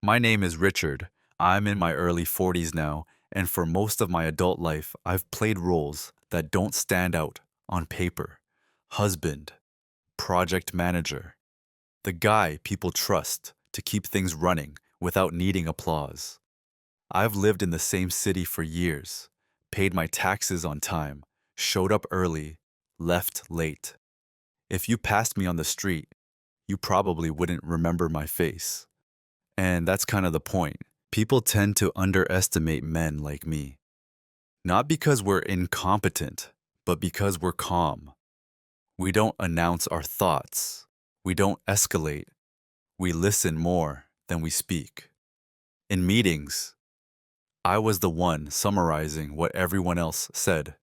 My name is Richard. I'm in my early 40s now, and for most of my adult life, I've played roles that don't stand out on paper. Husband, project manager, the guy people trust to keep things running without needing applause. I've lived in the same city for years, paid my taxes on time, showed up early, left late. If you passed me on the street, you probably wouldn't remember my face. And that's kind of the point. People tend to underestimate men like me. Not because we're incompetent, but because we're calm. We don't announce our thoughts. We don't escalate. We listen more than we speak. In meetings, I was the one summarizing what everyone else said.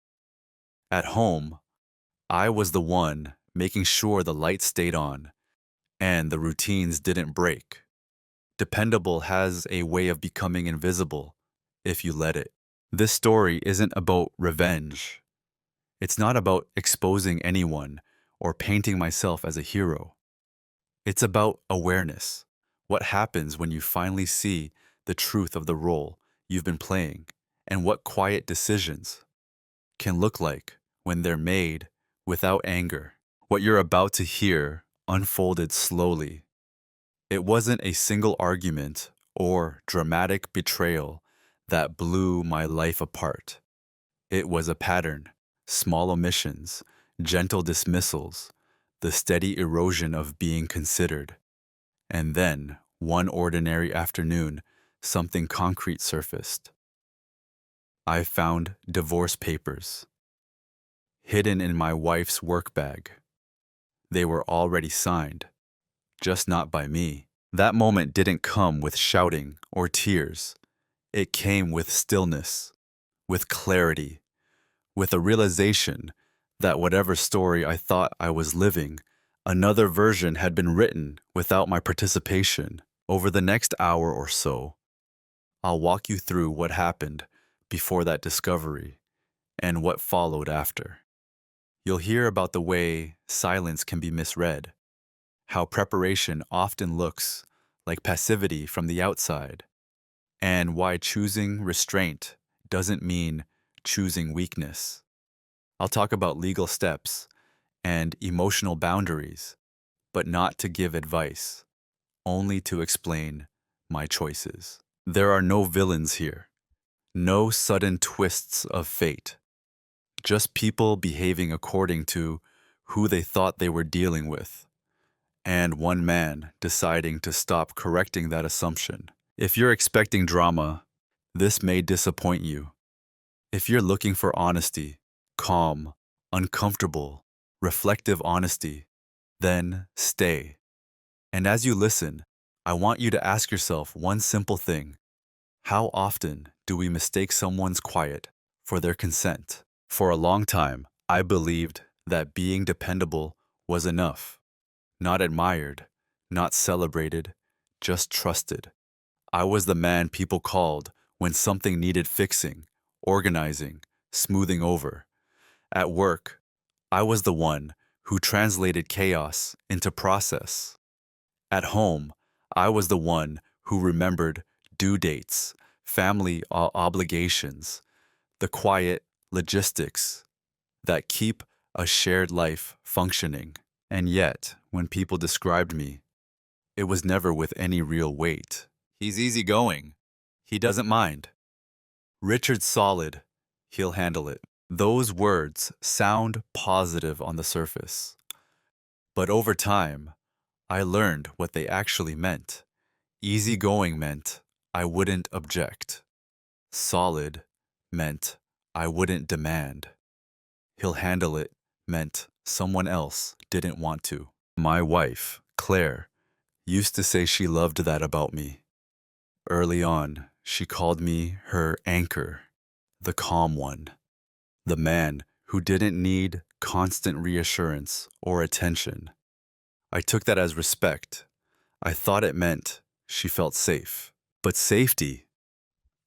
At home, I was the one making sure the lights stayed on and the routines didn't break. Dependable has a way of becoming invisible if you let it. This story isn't about revenge. It's not about exposing anyone or painting myself as a hero. It's about awareness. What happens when you finally see the truth of the role you've been playing, and what quiet decisions can look like when they're made without anger. What you're about to hear unfolded slowly. It wasn't a single argument or dramatic betrayal that blew my life apart. It was a pattern: small omissions, gentle dismissals, the steady erosion of being considered. And then, one ordinary afternoon, something concrete surfaced. I found divorce papers, hidden in my wife's work bag. They were already signed, just not by me. That moment didn't come with shouting or tears. It came with stillness, with clarity, with a realization that whatever story I thought I was living, another version had been written without my participation. Over the next hour or so, I'll walk you through what happened before that discovery and what followed after. You'll hear about the way silence can be misread, how preparation often looks like passivity from the outside, and why choosing restraint doesn't mean choosing weakness. I'll talk about legal steps and emotional boundaries, but not to give advice, only to explain my choices. There are no villains here, no sudden twists of fate, just people behaving according to who they thought they were dealing with, and one man deciding to stop correcting that assumption. If you're expecting drama, this may disappoint you. If you're looking for honesty, calm, uncomfortable, reflective honesty, then stay. And as you listen, I want you to ask yourself one simple thing. How often do we mistake someone's quiet for their consent? For a long time, I believed that being dependable was enough. Not admired, not celebrated, just trusted. I was the man people called when something needed fixing, organizing, smoothing over. At work, I was the one who translated chaos into process. At home, I was the one who remembered due dates, family obligations, the quiet logistics that keep a shared life functioning. And yet, when people described me, it was never with any real weight. He's easygoing. He doesn't mind. Richard's solid. He'll handle it. Those words sound positive on the surface. But over time, I learned what they actually meant. Easygoing meant I wouldn't object. Solid meant I wouldn't demand. He'll handle it meant someone else didn't want to. My wife, Claire, used to say she loved that about me. Early on, she called me her anchor, the calm one, the man who didn't need constant reassurance or attention. I took that as respect. I thought it meant she felt safe. But safety,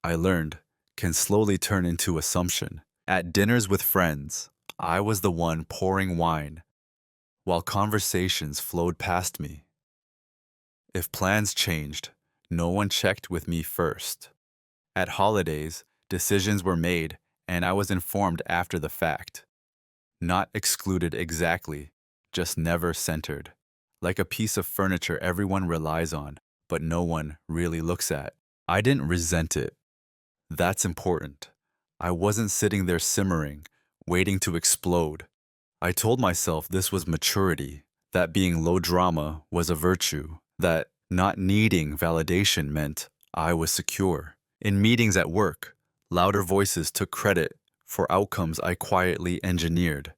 I learned, can slowly turn into assumption. At dinners with friends, I was the one pouring wine while conversations flowed past me. If plans changed, No one checked with me first. At holidays, decisions were made, and I was informed after the fact. Not excluded exactly, just never centered. Like a piece of furniture everyone relies on, but no one really looks at. I didn't resent it. That's important. I wasn't sitting there simmering, waiting to explode. I told myself this was maturity, that being low drama was a virtue, that not needing validation meant I was secure. In meetings at work, louder voices took credit for outcomes I quietly engineered.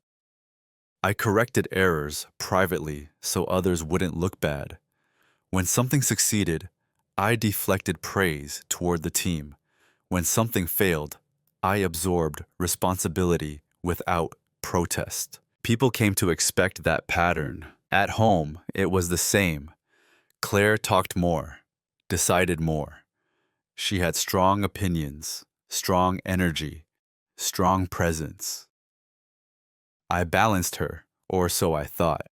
I corrected errors privately so others wouldn't look bad. When something succeeded, I deflected praise toward the team. When something failed, I absorbed responsibility without protest. People came to expect that pattern. At home, it was the same. Claire talked more, decided more. She had strong opinions, strong energy, strong presence. I balanced her, or so I thought.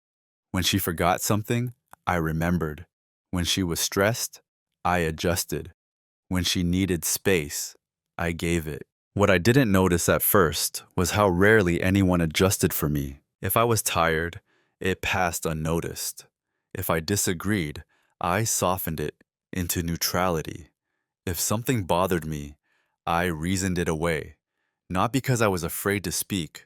When she forgot something, I remembered. When she was stressed, I adjusted. When she needed space, I gave it. What I didn't notice at first was how rarely anyone adjusted for me. If I was tired, it passed unnoticed. If I disagreed, I softened it into neutrality. If something bothered me, I reasoned it away, not because I was afraid to speak,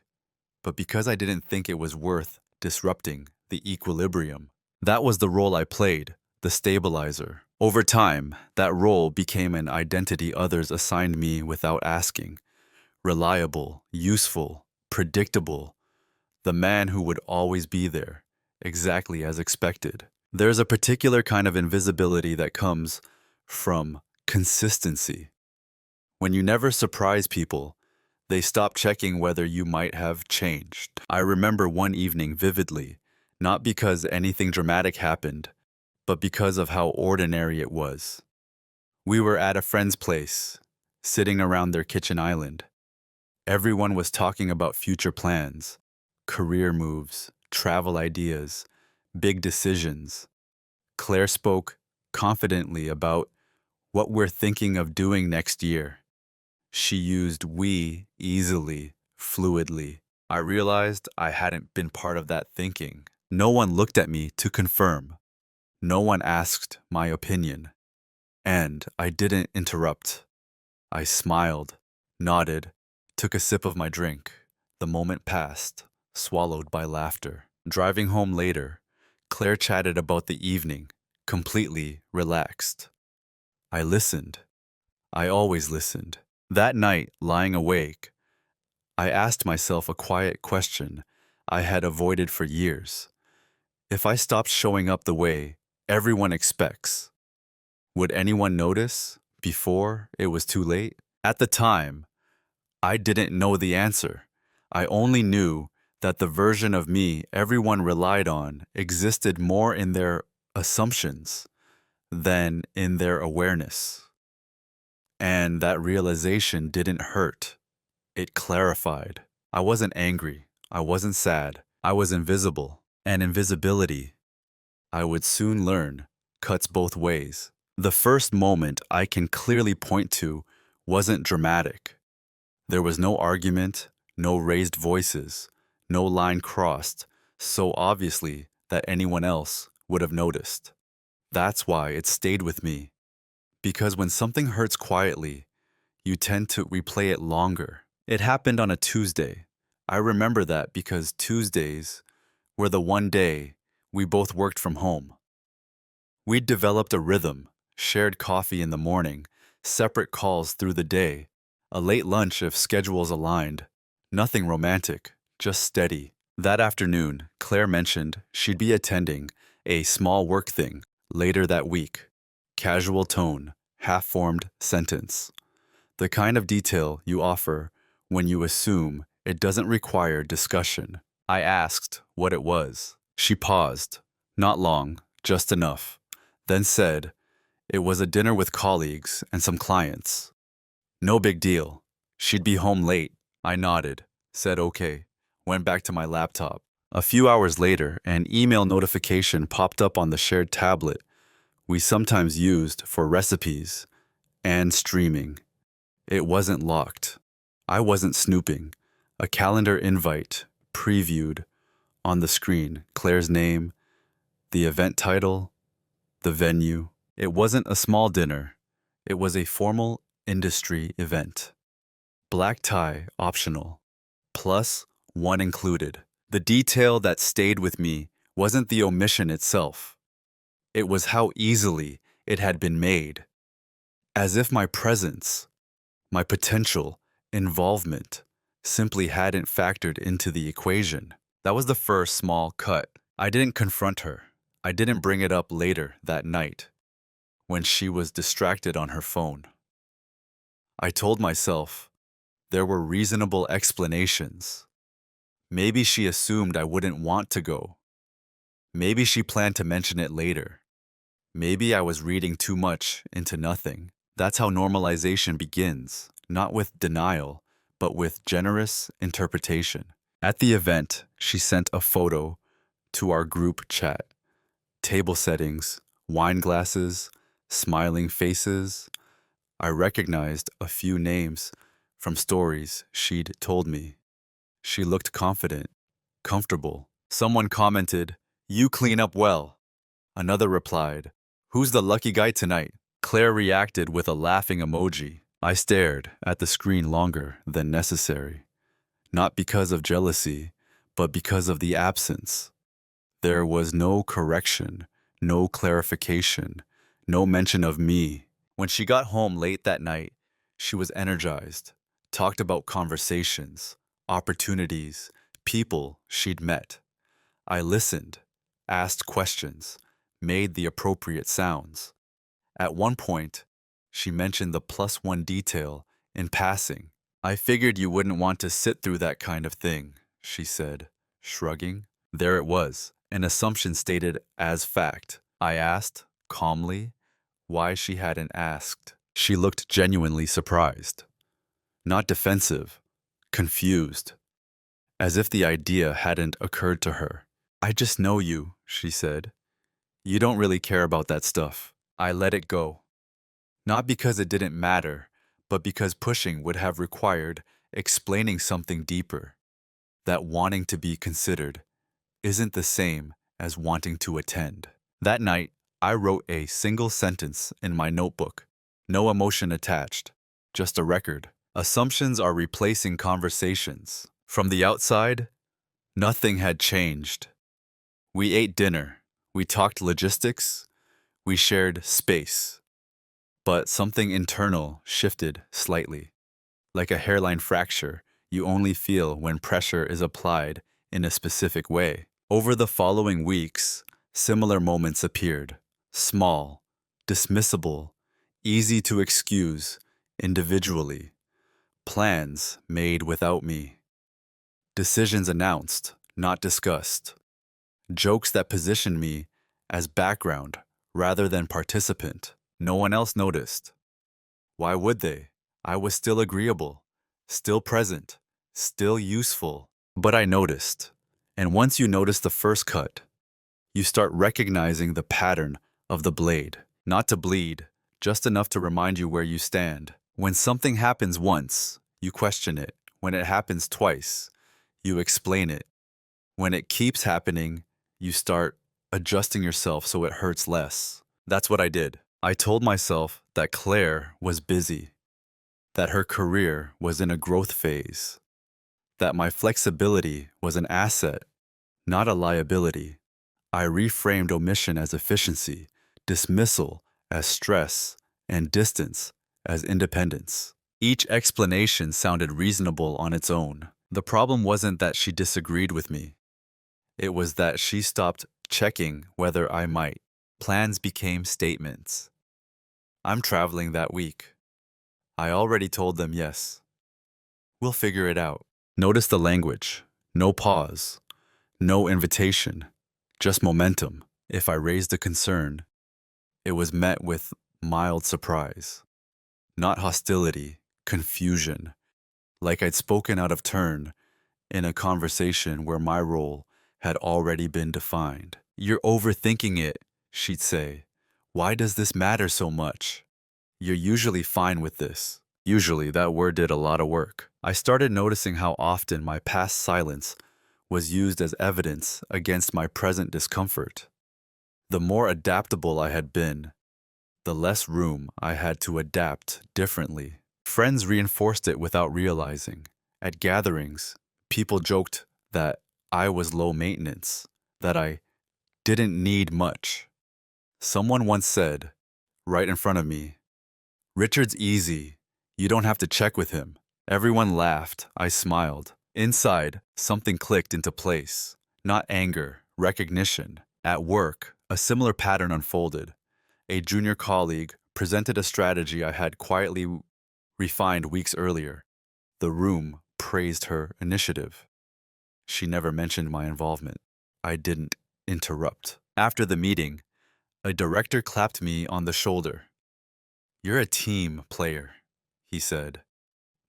but because I didn't think it was worth disrupting the equilibrium. That was the role I played, the stabilizer. Over time, that role became an identity others assigned me without asking. Reliable, useful, predictable. The man who would always be there, exactly as expected. There's a particular kind of invisibility that comes from consistency. When you never surprise people, they stop checking whether you might have changed. I remember one evening vividly, not because anything dramatic happened, but because of how ordinary it was. We were at a friend's place, sitting around their kitchen island. Everyone was talking about future plans, career moves, travel ideas, big decisions. Claire spoke confidently about what we're thinking of doing next year. She used we easily, fluidly. I realized I hadn't been part of that thinking. No one looked at me to confirm. No one asked my opinion. And I didn't interrupt. I smiled, nodded, took a sip of my drink. The moment passed, swallowed by laughter. Driving home later, Claire chatted about the evening, completely relaxed. I listened. I always listened. That night, lying awake, I asked myself a quiet question I had avoided for years. If I stopped showing up the way everyone expects, would anyone notice before it was too late? At the time, I didn't know the answer. I only knew that the version of me everyone relied on existed more in their assumptions than in their awareness. And that realization didn't hurt. It clarified. I wasn't angry. I wasn't sad. I was invisible. And invisibility, I would soon learn, cuts both ways. The first moment I can clearly point to wasn't dramatic. There was no argument, no raised voices, no line crossed, so obviously that anyone else would have noticed. That's why it stayed with me. Because when something hurts quietly, you tend to replay it longer. It happened on a Tuesday. I remember that because Tuesdays were the one day we both worked from home. We'd developed a rhythm, shared coffee in the morning, separate calls through the day, a late lunch if schedules aligned. Nothing romantic, just steady. That afternoon, Claire mentioned she'd be attending a small work thing later that week. Casual tone, half-formed sentence. The kind of detail you offer when you assume it doesn't require discussion. I asked what it was. She paused. Not long, just enough. Then said, it was a dinner with colleagues and some clients. No big deal. She'd be home late. I nodded, said okay, went back to my laptop. A few hours later, an email notification popped up on the shared tablet. we sometimes used for recipes and streaming. It wasn't locked. I wasn't snooping. A calendar invite previewed on the screen, Claire's name, the event title, the venue. It wasn't a small dinner. It was a formal industry event. Black tie optional, plus one included. The detail that stayed with me wasn't the omission itself. It was how easily it had been made. As if my presence, my potential involvement, simply hadn't factored into the equation. That was the first small cut. I didn't confront her. I didn't bring it up later that night when she was distracted on her phone. I told myself there were reasonable explanations. Maybe she assumed I wouldn't want to go. Maybe she planned to mention it later. Maybe I was reading too much into nothing. That's how normalization begins, not with denial, but with generous interpretation. At the event, she sent a photo to our group chat. Table settings, wine glasses, smiling faces. I recognized a few names from stories she'd told me. She looked confident, comfortable. Someone commented, "You clean up well." Another replied, "Who's the lucky guy tonight?" Claire reacted with a laughing emoji. I stared at the screen longer than necessary, not because of jealousy, but because of the absence. There was no correction, no clarification, no mention of me. When she got home late that night, she was energized, talked about conversations, opportunities, people she'd met. I listened, asked questions, made the appropriate sounds. At one point, she mentioned the plus one detail in passing. "I figured you wouldn't want to sit through that kind of thing," she said, shrugging. There it was, an assumption stated as fact. I asked, calmly, why she hadn't asked. She looked genuinely surprised. Not defensive, confused, as if the idea hadn't occurred to her. "I just know you," she said. "You don't really care about that stuff." I let it go. Not because it didn't matter, but because pushing would have required explaining something deeper. That wanting to be considered isn't the same as wanting to attend. That night, I wrote a single sentence in my notebook. No emotion attached, just a record. Assumptions are replacing conversations. From the outside, nothing had changed. We ate dinner. We talked logistics. We shared space. But something internal shifted slightly. Like a hairline fracture, you only feel when pressure is applied in a specific way. Over the following weeks, similar moments appeared. Small, dismissible, easy to excuse individually. Plans made without me. Decisions announced, not discussed. Jokes that positioned me as background rather than participant. No one else noticed. Why would they? I was still agreeable, still present, still useful. But I noticed. And once you notice the first cut, you start recognizing the pattern of the blade. Not to bleed, just enough to remind you where you stand. When something happens once, you question it. When it happens twice, you explain it. When it keeps happening, you start adjusting yourself so it hurts less. That's what I did. I told myself that Claire was busy, that her career was in a growth phase, that my flexibility was an asset, not a liability. I reframed omission as efficiency, dismissal as stress, and distance as independence. Each explanation sounded reasonable on its own. The problem wasn't that she disagreed with me. It was that she stopped checking whether I might. Plans became statements. "I'm traveling that week." I already told them yes. "We'll figure it out." Notice the language. No pause. No invitation. Just momentum. If I raised a concern, it was met with mild surprise. Not hostility, confusion. Like I'd spoken out of turn in a conversation where my role had already been defined. "You're overthinking it," she'd say, Why does this matter so much? You're usually fine with this. Usually, that word did a lot of work. I started noticing how often my past silence was used as evidence against my present discomfort. The more adaptable I had been, the less room I had to adapt differently. Friends reinforced it without realizing. At gatherings, people joked that I was low maintenance, that I didn't need much. Someone once said, right in front of me, "Richard's easy. You don't have to check with him." Everyone laughed. I smiled. Inside, something clicked into place. Not anger, recognition. At work, a similar pattern unfolded. A junior colleague presented a strategy I had quietly refined weeks earlier. The room praised her initiative. She never mentioned my involvement. I didn't interrupt. After the meeting, a director clapped me on the shoulder. "You're a team player," he said.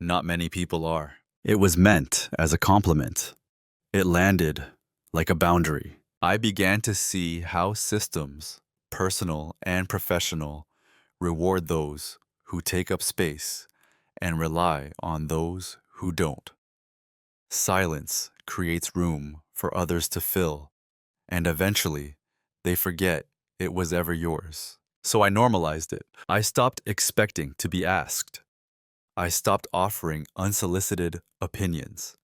"Not many people are." It was meant as a compliment. It landed like a boundary. I began to see how systems, personal and professional, reward those who take up space and rely on those who don't. Silence creates room for others to fill, and eventually, they forget it was ever yours. So I normalized it. I stopped expecting to be asked. I stopped offering unsolicited opinions.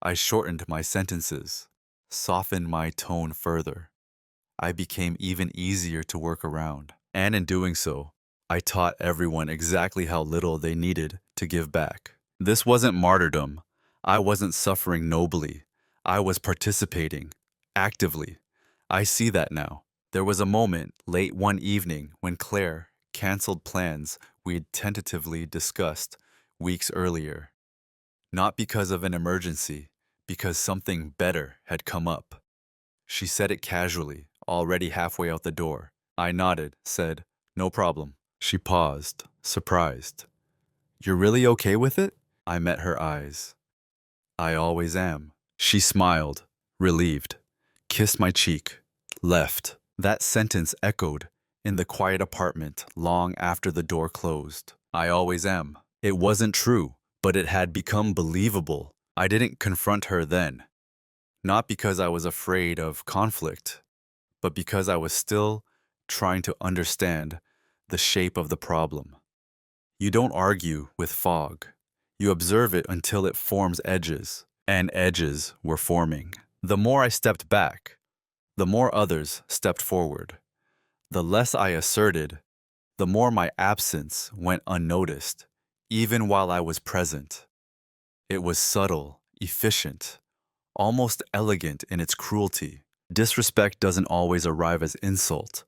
I shortened my sentences, softened my tone further. I became even easier to work around. And in doing so, I taught everyone exactly how little they needed to give back. This wasn't martyrdom. I wasn't suffering nobly. I was participating, actively. I see that now. There was a moment late one evening when Claire canceled plans we'd tentatively discussed weeks earlier. Not because of an emergency, because something better had come up. She said it casually, already halfway out the door. I nodded, said, "No problem." She paused, surprised. "You're really okay with it?" I met her eyes. "I always am." She smiled, relieved, kissed my cheek, left. That sentence echoed in the quiet apartment long after the door closed. I always am. It wasn't true, but it had become believable. I didn't confront her then. Not because I was afraid of conflict, but because I was still trying to understand the shape of the problem. You don't argue with fog. You observe it until it forms edges, and edges were forming. The more I stepped back, the more others stepped forward. The less I asserted, the more my absence went unnoticed, even while I was present. It was subtle, efficient, almost elegant in its cruelty. Disrespect doesn't always arrive as insult.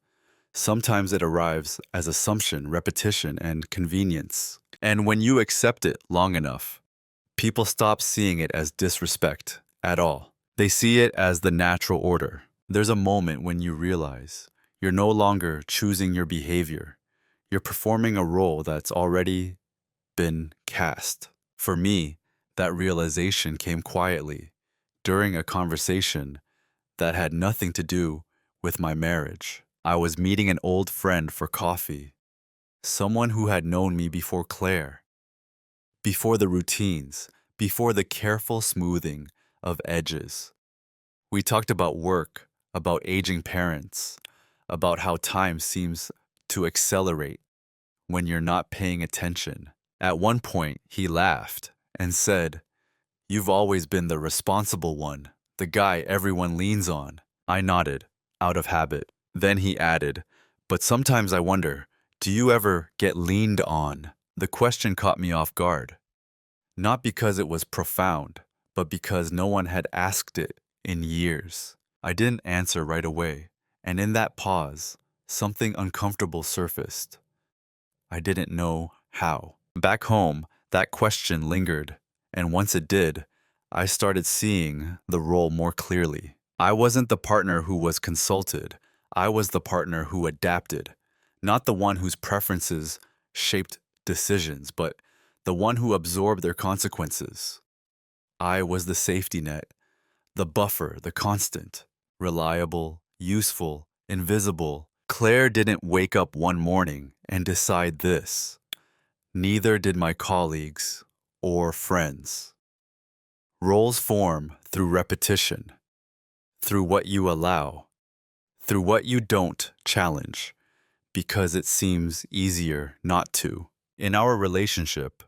Sometimes it arrives as assumption, repetition, and convenience. And when you accept it long enough, people stop seeing it as disrespect at all. They see it as the natural order. There's a moment when you realize you're no longer choosing your behavior. You're performing a role that's already been cast. For me, that realization came quietly during a conversation that had nothing to do with my marriage. I was meeting an old friend for coffee, someone who had known me before Claire, before the routines, before the careful smoothing of edges. We talked about work, about aging parents, about how time seems to accelerate when you're not paying attention. At one point, he laughed and said, "You've always been the responsible one, the guy everyone leans on." I nodded, out of habit. Then he added, "But sometimes I wonder, do you ever get leaned on?" The question caught me off guard. Not because it was profound, but because no one had asked it in years. I didn't answer right away, and in that pause, something uncomfortable surfaced. I didn't know how. Back home, that question lingered, and once it did, I started seeing the role more clearly. I wasn't the partner who was consulted. I was the partner who adapted, not the one whose preferences shaped decisions, but the one who absorbed their consequences. I was the safety net, the buffer, the constant, reliable, useful, invisible, Claire didn't wake up one morning and decide this. Neither did my colleagues or friends. Roles form through repetition, through what you allow, through what you don't challenge, because it seems easier not to. In our relationship,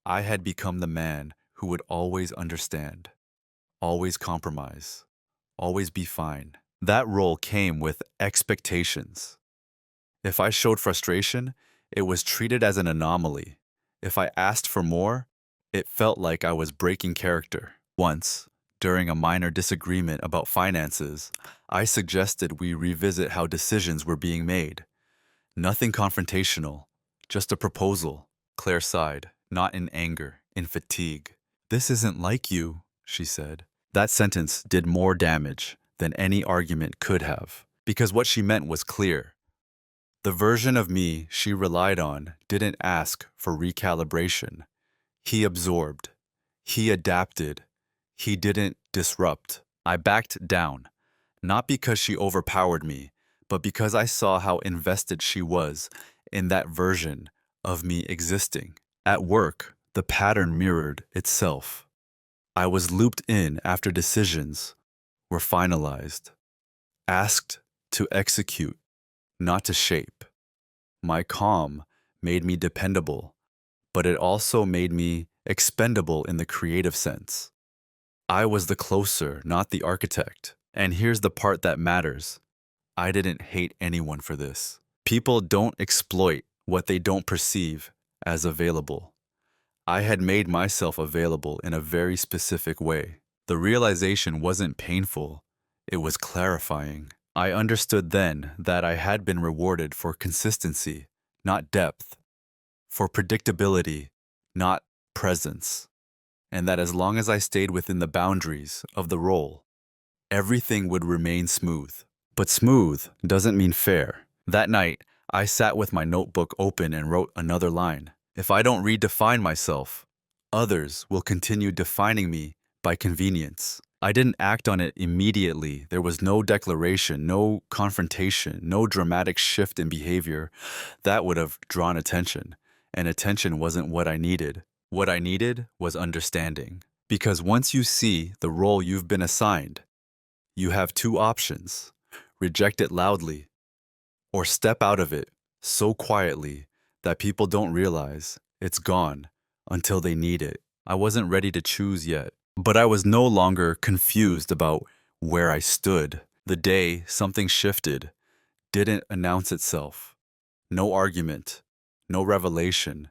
I had become the man who would always understand, always compromise, always be fine. That role came with expectations. If I showed frustration, it was treated as an anomaly. If I asked for more, it felt like I was breaking character. Once, during a minor disagreement about finances, I suggested we revisit how decisions were being made. Nothing confrontational, just a proposal. Claire sighed, not in anger, in fatigue. This isn't like you, she said. That sentence did more damage than any argument could have, because what she meant was clear. The version of me she relied on didn't ask for recalibration. He absorbed. He adapted. He didn't disrupt. I backed down, not because she overpowered me, but because I saw how invested she was in that version of me existing. At work, the pattern mirrored itself. I was looped in after decisions were finalized, asked to execute, not to shape. My calm made me dependable, but it also made me expendable in the creative sense. I was the closer, not the architect. And here's the part that matters. I didn't hate anyone for this. People don't exploit what they don't perceive as available. I had made myself available in a very specific way. The realization wasn't painful, it was clarifying. I understood then that I had been rewarded for consistency, not depth, for predictability, not presence, and that as long as I stayed within the boundaries of the role, everything would remain smooth. But smooth doesn't mean fair. That night, I sat with my notebook open and wrote another line. If I don't redefine myself, others will continue defining me by convenience. I didn't act on it immediately. There was no declaration, no confrontation, no dramatic shift in behavior. That would have drawn attention, and attention wasn't what I needed. What I needed was understanding. Because once you see the role you've been assigned, you have two options: reject it loudly, or step out of it so quietly that people don't realize it's gone until they need it. I wasn't ready to choose yet, but I was no longer confused about where I stood. The day something shifted didn't announce itself. No argument, no revelation,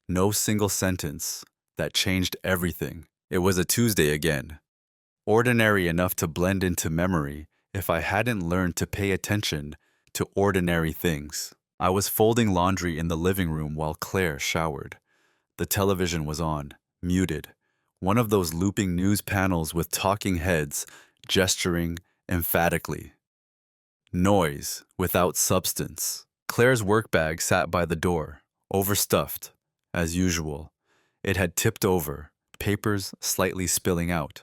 no single sentence that changed everything. It was a Tuesday again, ordinary enough to blend into memory if I hadn't learned to pay attention to ordinary things. I was folding laundry in the living room while Claire showered. The television was on, muted. One of those looping news panels with talking heads gesturing emphatically. Noise without substance. Claire's work bag sat by the door, overstuffed, as usual. It had tipped over, papers slightly spilling out.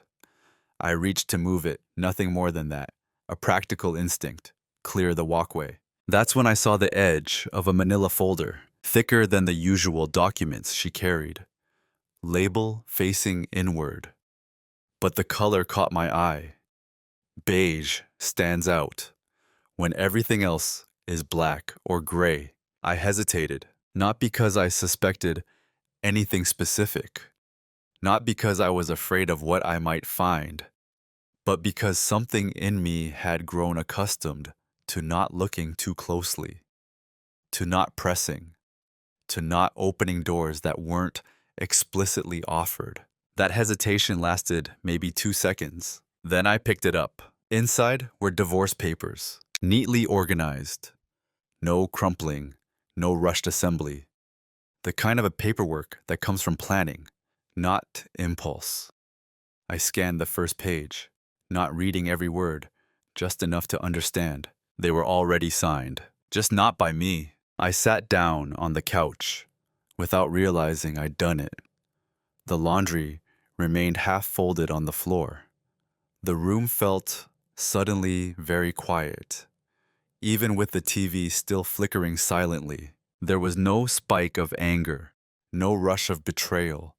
I reached to move it, nothing more than that. A practical instinct. Clear the walkway. That's when I saw the edge of a manila folder, thicker than the usual documents she carried. Label facing inward. But the color caught my eye. Beige stands out when everything else is black or gray. I hesitated, not because I suspected anything specific, not because I was afraid of what I might find, but because something in me had grown accustomed to not looking too closely, to not pressing, to not opening doors that weren't explicitly offered. That hesitation lasted maybe 2 seconds. Then I picked it up. Inside were divorce papers, neatly organized. No crumpling, no rushed assembly. The kind of a paperwork that comes from planning, not impulse. I scanned the first page, not reading every word, just enough to understand. They were already signed, just not by me. I sat down on the couch, without realizing I'd done it. The laundry remained half folded on the floor. The room felt suddenly very quiet, Even with the TV still flickering silently, there was no spike of anger, no rush of betrayal.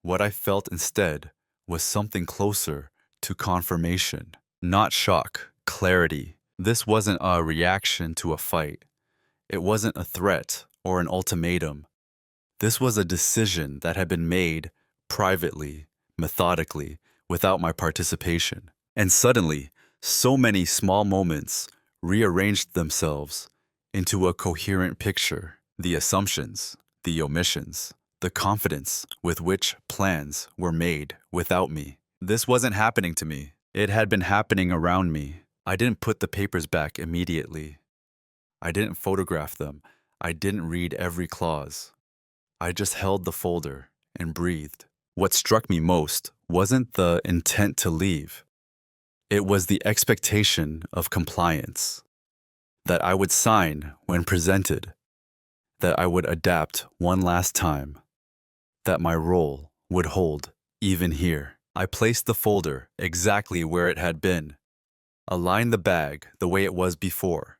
What I felt instead was something closer to confirmation, not shock, clarity. This wasn't a reaction to a fight. It wasn't a threat or an ultimatum. This was a decision that had been made privately, methodically, without my participation. And suddenly, so many small moments rearranged themselves into a coherent picture. The assumptions, the omissions, the confidence with which plans were made without me. This wasn't happening to me. It had been happening around me. I didn't put the papers back immediately. I didn't photograph them. I didn't read every clause. I just held the folder and breathed. What struck me most wasn't the intent to leave. It was the expectation of compliance, that I would sign when presented, that I would adapt one last time, that my role would hold even here. I placed the folder exactly where it had been, aligned the bag the way it was before,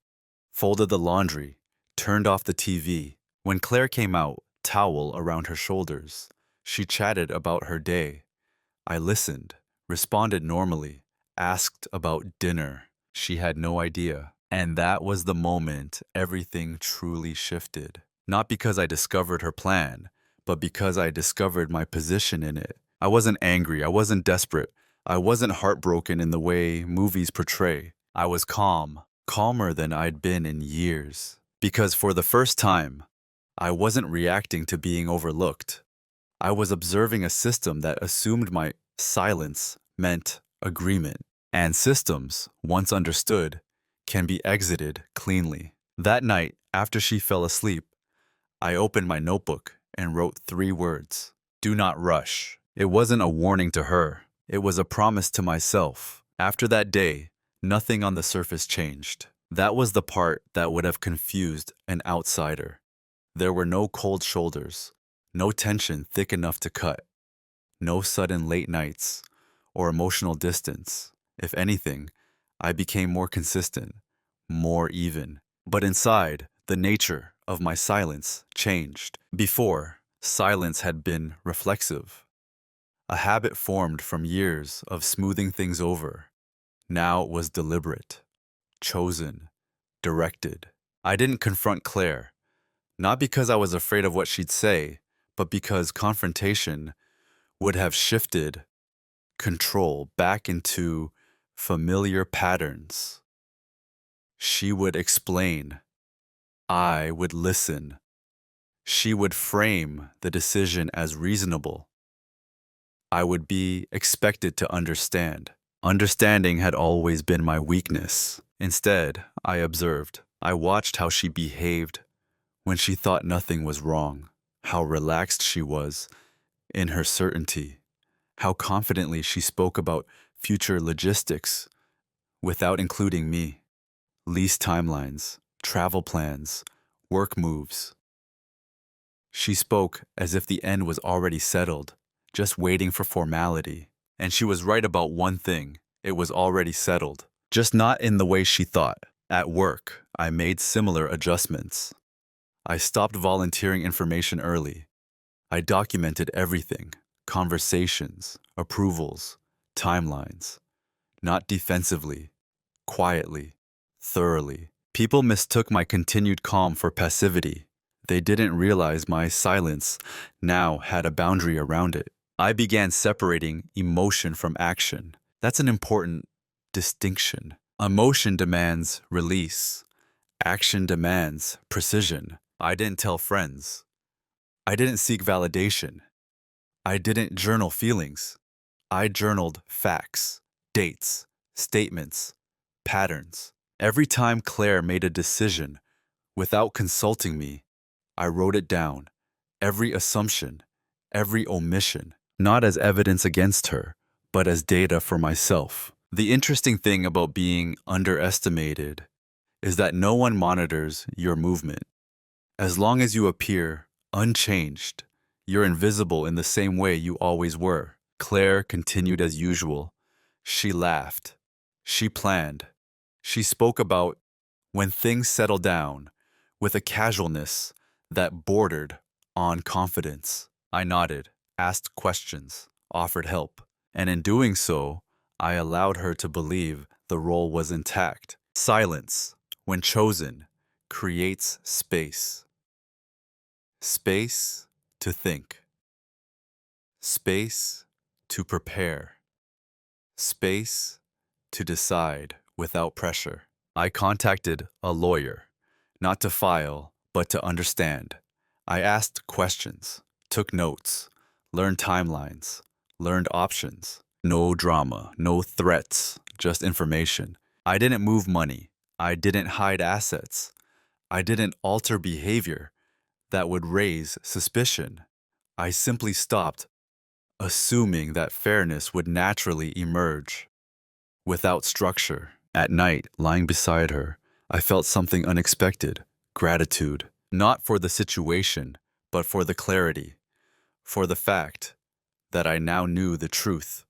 folded the laundry, turned off the TV. When Claire came out, towel around her shoulders, she chatted about her day. I listened, responded normally, asked about dinner. She had no idea. And that was the moment everything truly shifted. Not because I discovered her plan, but because I discovered my position in it. I wasn't angry. I wasn't desperate. I wasn't heartbroken in the way movies portray. I was calm, calmer than I'd been in years. Because for the first time, I wasn't reacting to being overlooked. I was observing a system that assumed my silence meant agreement. And systems, once understood, can be exited cleanly. That night, after she fell asleep, I opened my notebook and wrote 3 words. Do not rush. It wasn't a warning to her. It was a promise to myself. After that day, nothing on the surface changed. That was the part that would have confused an outsider. There were no cold shoulders, no tension thick enough to cut, no sudden late nights or emotional distance. If anything, I became more consistent, more even. But inside, the nature of my silence changed. Before, silence had been reflexive, a habit formed from years of smoothing things over. Now it was deliberate, chosen, directed. I didn't confront Claire, not because I was afraid of what she'd say, but because confrontation would have shifted control back into familiar patterns. She would explain. I would listen. She would frame the decision as reasonable. I would be expected to understand. Understanding had always been my weakness. Instead, I observed. I watched how she behaved when she thought nothing was wrong, how relaxed she was in her certainty, how confidently she spoke about future logistics without including me, lease timelines, travel plans, work moves. She spoke as if the end was already settled, just waiting for formality. And she was right about one thing: it was already settled, just not in the way she thought. At work, I made similar adjustments. I stopped volunteering information early. I documented everything: conversations, approvals, timelines. Not defensively, quietly, thoroughly. People mistook my continued calm for passivity. They didn't realize my silence now had a boundary around it. I began separating emotion from action. That's an important distinction. Emotion demands release. Action demands precision. I didn't tell friends. I didn't seek validation. I didn't journal feelings. I journaled facts, dates, statements, patterns. Every time Claire made a decision without consulting me, I wrote it down. Every assumption, every omission, not as evidence against her, but as data for myself. The interesting thing about being underestimated is that no one monitors your movement. As long as you appear unchanged, you're invisible in the same way you always were. Claire continued as usual. She laughed. She planned. She spoke about When things settled down, with a casualness that bordered on confidence, I nodded, asked questions, offered help, and in doing so, I allowed her to believe the role was intact. Silence, when chosen, creates space. Space to think. Space to prepare. Space to decide without pressure. I contacted a lawyer, not to file, but to understand. I asked questions, took notes, learned timelines, learned options. No drama, no threats, just information. I didn't move money. I didn't hide assets. I didn't alter behavior that would raise suspicion. I simply stopped assuming that fairness would naturally emerge without structure. At night, lying beside her, I felt something unexpected: gratitude, not for the situation, but for the clarity, for the fact that I now knew the truth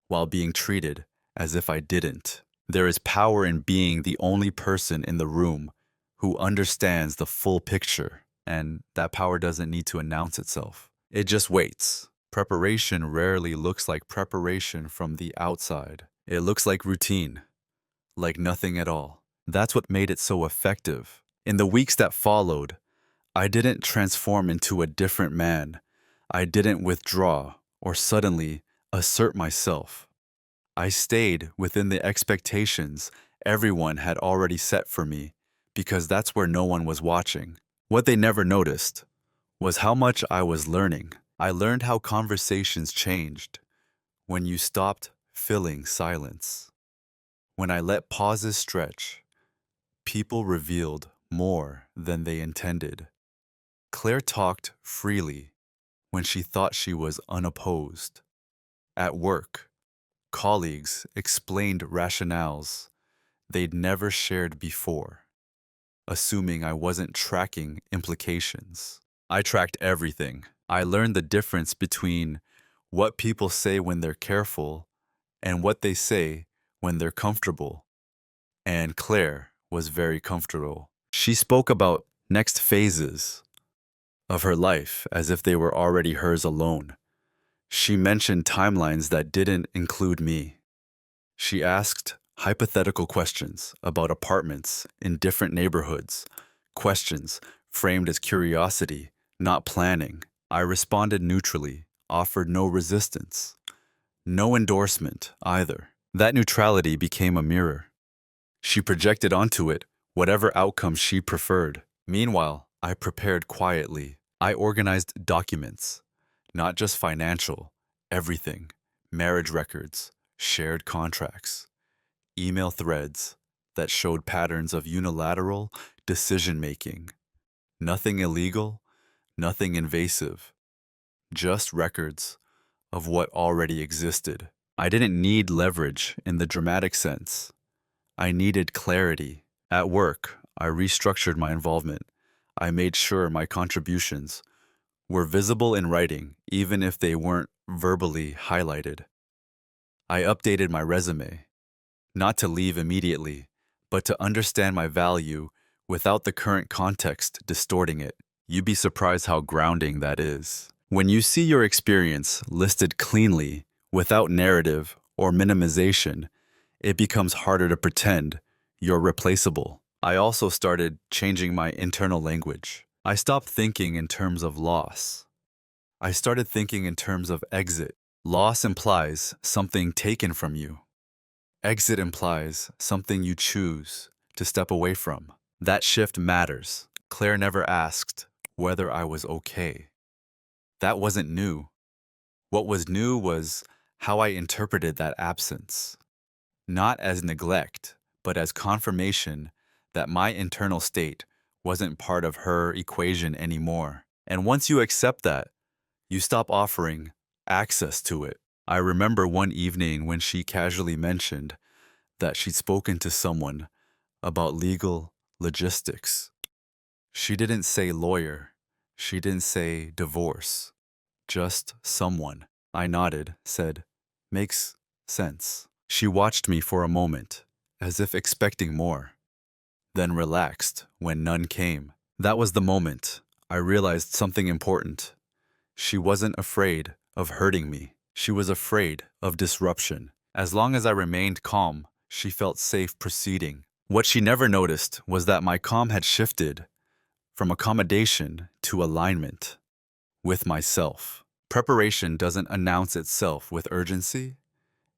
while being treated as if I didn't. There is power in being the only person in the room who understands the full picture, and that power doesn't need to announce itself. It just waits. Preparation rarely looks like preparation from the outside. It looks like routine, like nothing at all. That's what made it so effective. In the weeks that followed, I didn't transform into a different man. I didn't withdraw or suddenly assert myself. I stayed within the expectations everyone had already set for me, because that's where no one was watching. What they never noticed was how much I was learning. I learned how conversations changed when you stopped filling silence. When I let pauses stretch, people revealed more than they intended. Claire talked freely when she thought she was unopposed. At work, colleagues explained rationales they'd never shared before, assuming I wasn't tracking implications. I tracked everything. I learned the difference between what people say when they're careful and what they say when they're comfortable. And Claire was very comfortable. She spoke about next phases of her life as if they were already hers alone. She mentioned timelines that didn't include me. She asked hypothetical questions about apartments in different neighborhoods, questions framed as curiosity, not planning. I responded neutrally, offered no resistance, no endorsement either. That neutrality became a mirror. She projected onto it whatever outcome she preferred. Meanwhile, I prepared quietly. I organized documents, not just financial, everything: marriage records, shared contracts, email threads that showed patterns of unilateral decision-making. Nothing illegal, nothing invasive, just records of what already existed. I didn't need leverage in the dramatic sense. I needed clarity. At work, I restructured my involvement. I made sure my contributions were visible in writing, even if they weren't verbally highlighted. I updated my resume, not to leave immediately, but to understand my value without the current context distorting it. You'd be surprised how grounding that is. When you see your experience listed cleanly, without narrative or minimization, it becomes harder to pretend you're replaceable. I also started changing my internal language. I stopped thinking in terms of loss. I started thinking in terms of exit. Loss implies something taken from you. Exit implies something you choose to step away from. That shift matters. Claire never asked whether I was okay. That wasn't new. What was new was how I interpreted that absence. Not as neglect, but as confirmation that my internal state wasn't part of her equation anymore. And once you accept that, you stop offering access to it. I remember one evening when she casually mentioned that she'd spoken to someone about legal logistics. She didn't say lawyer. She didn't say divorce. Just someone. I nodded, said, "Makes sense." She watched me for a moment, as if expecting more. then relaxed when none came. That was the moment I realized something important. She wasn't afraid of hurting me. She was afraid of disruption. As long as I remained calm, she felt safe proceeding. What she never noticed was that my calm had shifted from accommodation to alignment with myself. Preparation doesn't announce itself with urgency.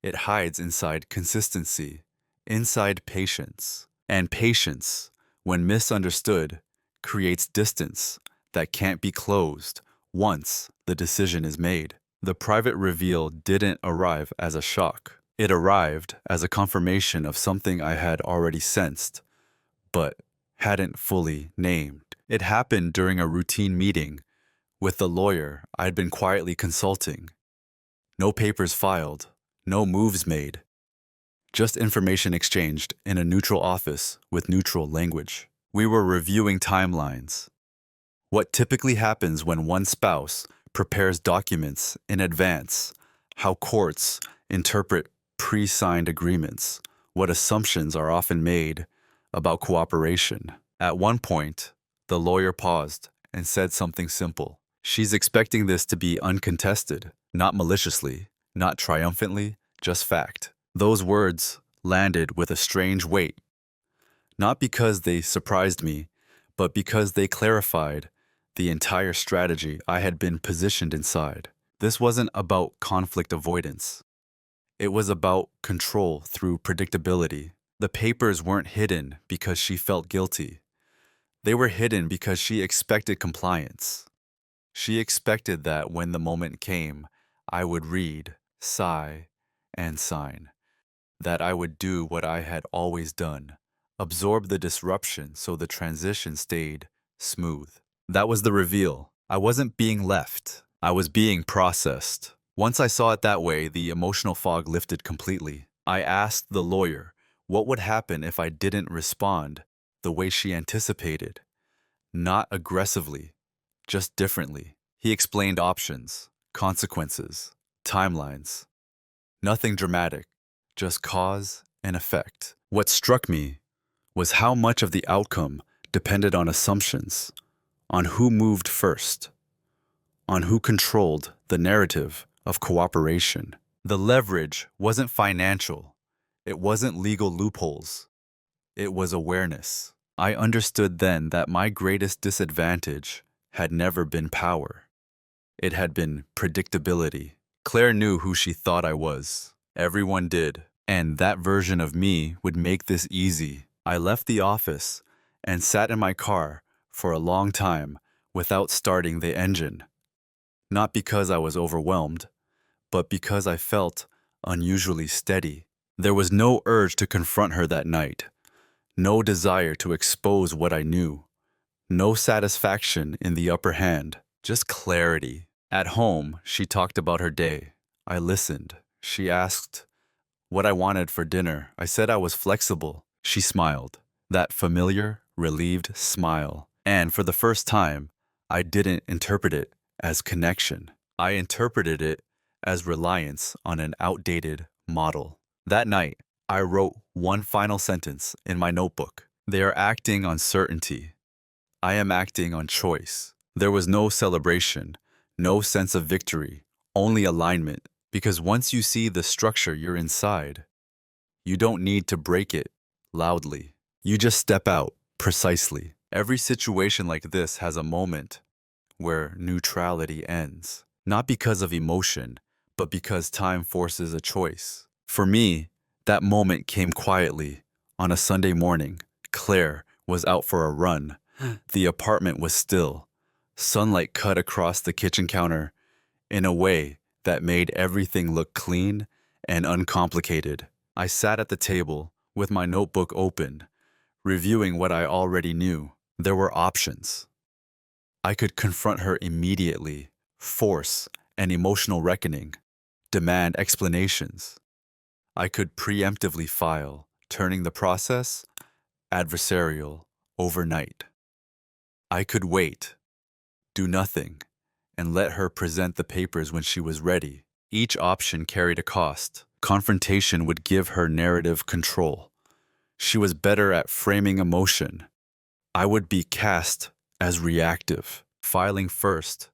It hides inside consistency, inside patience. And patience, when misunderstood, creates distance that can't be closed once the decision is made. The private reveal didn't arrive as a shock. It arrived as a confirmation of something I had already sensed, but hadn't fully named. It happened during a routine meeting with the lawyer I'd been quietly consulting. No papers filed, no moves made, just information exchanged in a neutral office with neutral language. We were reviewing timelines. What typically happens when one spouse prepares documents in advance, how courts interpret pre-signed agreements, what assumptions are often made about cooperation. At one point, the lawyer paused and said something simple. She's expecting this to be uncontested, not maliciously, not triumphantly, just fact. Those words landed with a strange weight, not because they surprised me, but because they clarified the entire strategy I had been positioned inside. This wasn't about conflict avoidance. It was about control through predictability. The papers weren't hidden because she felt guilty. They were hidden because she expected compliance. She expected that when the moment came, I would read, sigh, and sign. That I would do what I had always done, absorb the disruption so the transition stayed smooth. That was the reveal. I wasn't being left. I was being processed. Once I saw it that way, the emotional fog lifted completely. I asked the lawyer what would happen if I didn't respond the way she anticipated. Not aggressively, just differently. He explained options, consequences, timelines. Nothing dramatic, just cause and effect. What struck me was how much of the outcome depended on assumptions, on who moved first, on who controlled the narrative of cooperation. The leverage wasn't financial. It wasn't legal loopholes. It was awareness. I understood then that my greatest disadvantage had never been power. It had been predictability. Claire knew who she thought I was. Everyone did. And that version of me would make this easy. I left the office and sat in my car for a long time without starting the engine. Not because I was overwhelmed, but because I felt unusually steady. There was no urge to confront her that night. No desire to expose what I knew. No satisfaction in the upper hand. Just clarity. At home, she talked about her day. I listened. She asked what I wanted for dinner. I said I was flexible. She smiled. That familiar, relieved smile. And for the first time, I didn't interpret it as connection. I interpreted it as reliance on an outdated model. That night, I wrote one final sentence in my notebook. They are acting on certainty. I am acting on choice. There was no celebration, no sense of victory, only alignment. Because once you see the structure you're inside, you don't need to break it loudly. You just step out precisely. Every situation like this has a moment where neutrality ends. Not because of emotion, but because time forces a choice. For me, that moment came quietly. On a Sunday morning, Claire was out for a run. The apartment was still. Sunlight cut across the kitchen counter in a way that made everything look clean and uncomplicated. I sat at the table with my notebook open, reviewing what I already knew. There were options. I could confront her immediately, force an emotional reckoning, demand explanations. I could preemptively file, turning the process adversarial overnight. I could wait, do nothing, and let her present the papers when she was ready. Each option carried a cost. Confrontation would give her narrative control. She was better at framing emotion. I would be cast as reactive. Filing first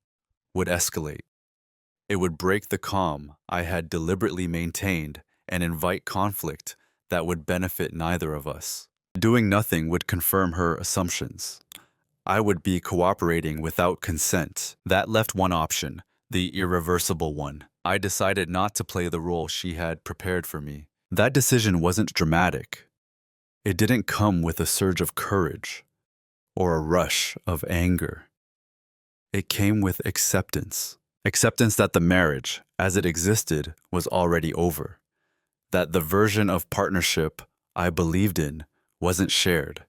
would escalate. It would break the calm I had deliberately maintained and invite conflict that would benefit neither of us. Doing nothing would confirm her assumptions. I would be cooperating without consent. That left one option, the irreversible one. I decided not to play the role she had prepared for me. That decision wasn't dramatic. It didn't come with a surge of courage or a rush of anger. It came with acceptance. Acceptance that the marriage, as it existed, was already over. That the version of partnership I believed in wasn't shared.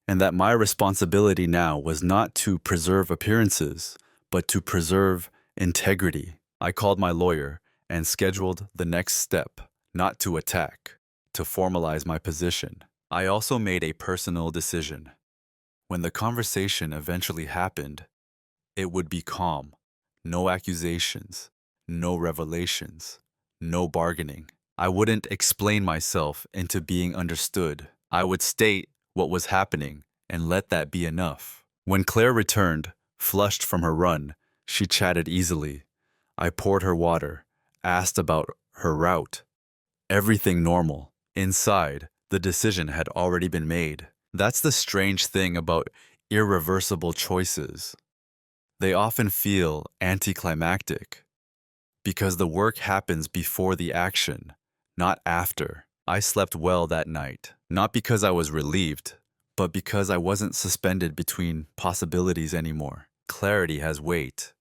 And that my responsibility now was not to preserve appearances, but to preserve integrity. I called my lawyer and scheduled the next step, not to attack, to formalize my position. I also made a personal decision. When the conversation eventually happened, it would be calm. No accusations, no revelations, no bargaining. I wouldn't explain myself into being understood. I would state what was happening and let that be enough. When Claire returned, flushed from her run, she chatted easily. I poured her water, asked about her route. Everything normal. Inside, the decision had already been made. That's the strange thing about irreversible choices. They often feel anticlimactic because the work happens before the action, not after. I slept well that night, not because I was relieved, but because I wasn't suspended between possibilities anymore. Clarity has weight.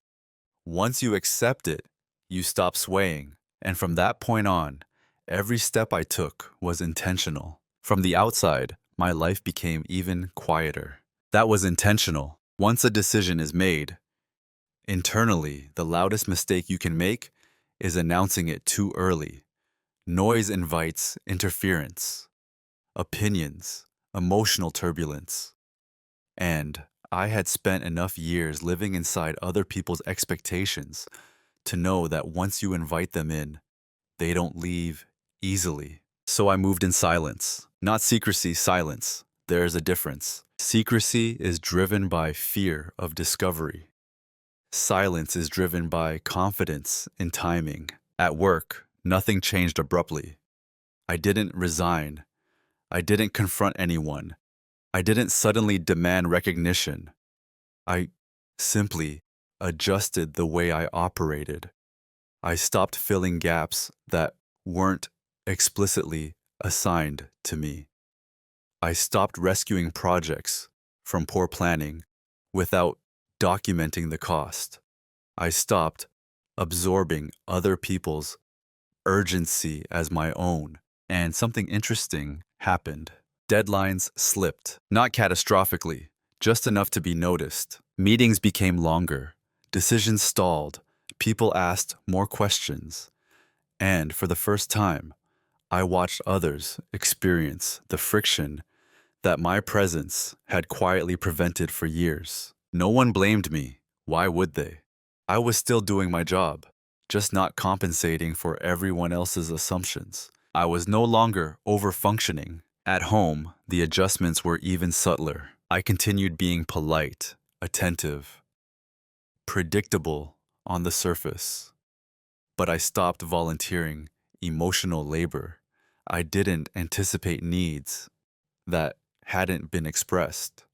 Once you accept it, you stop swaying, and from that point on, every step I took was intentional. From the outside, my life became even quieter. That was intentional. Once a decision is made, internally, the loudest mistake you can make is announcing it too early. Noise invites interference, opinions, emotional turbulence. And I had spent enough years living inside other people's expectations to know that once you invite them in, they don't leave easily. So I moved in silence. Not secrecy, silence. There's a difference. Secrecy is driven by fear of discovery. Silence is driven by confidence in timing. At work, nothing changed abruptly. I didn't resign. I didn't confront anyone. I didn't suddenly demand recognition. I simply adjusted the way I operated. I stopped filling gaps that weren't explicitly assigned to me. I stopped rescuing projects from poor planning without documenting the cost. I stopped absorbing other people's urgency as my own. And something interesting happened. Deadlines slipped, not catastrophically, just enough to be noticed. Meetings became longer. Decisions stalled. People asked more questions. And for the first time, I watched others experience the friction that my presence had quietly prevented for years. No one blamed me. Why would they? I was still doing my job, just not compensating for everyone else's assumptions. I was no longer overfunctioning. At home, the adjustments were even subtler. I continued being polite, attentive, predictable on the surface. But I stopped volunteering emotional labor. I didn't anticipate needs that hadn't been expressed.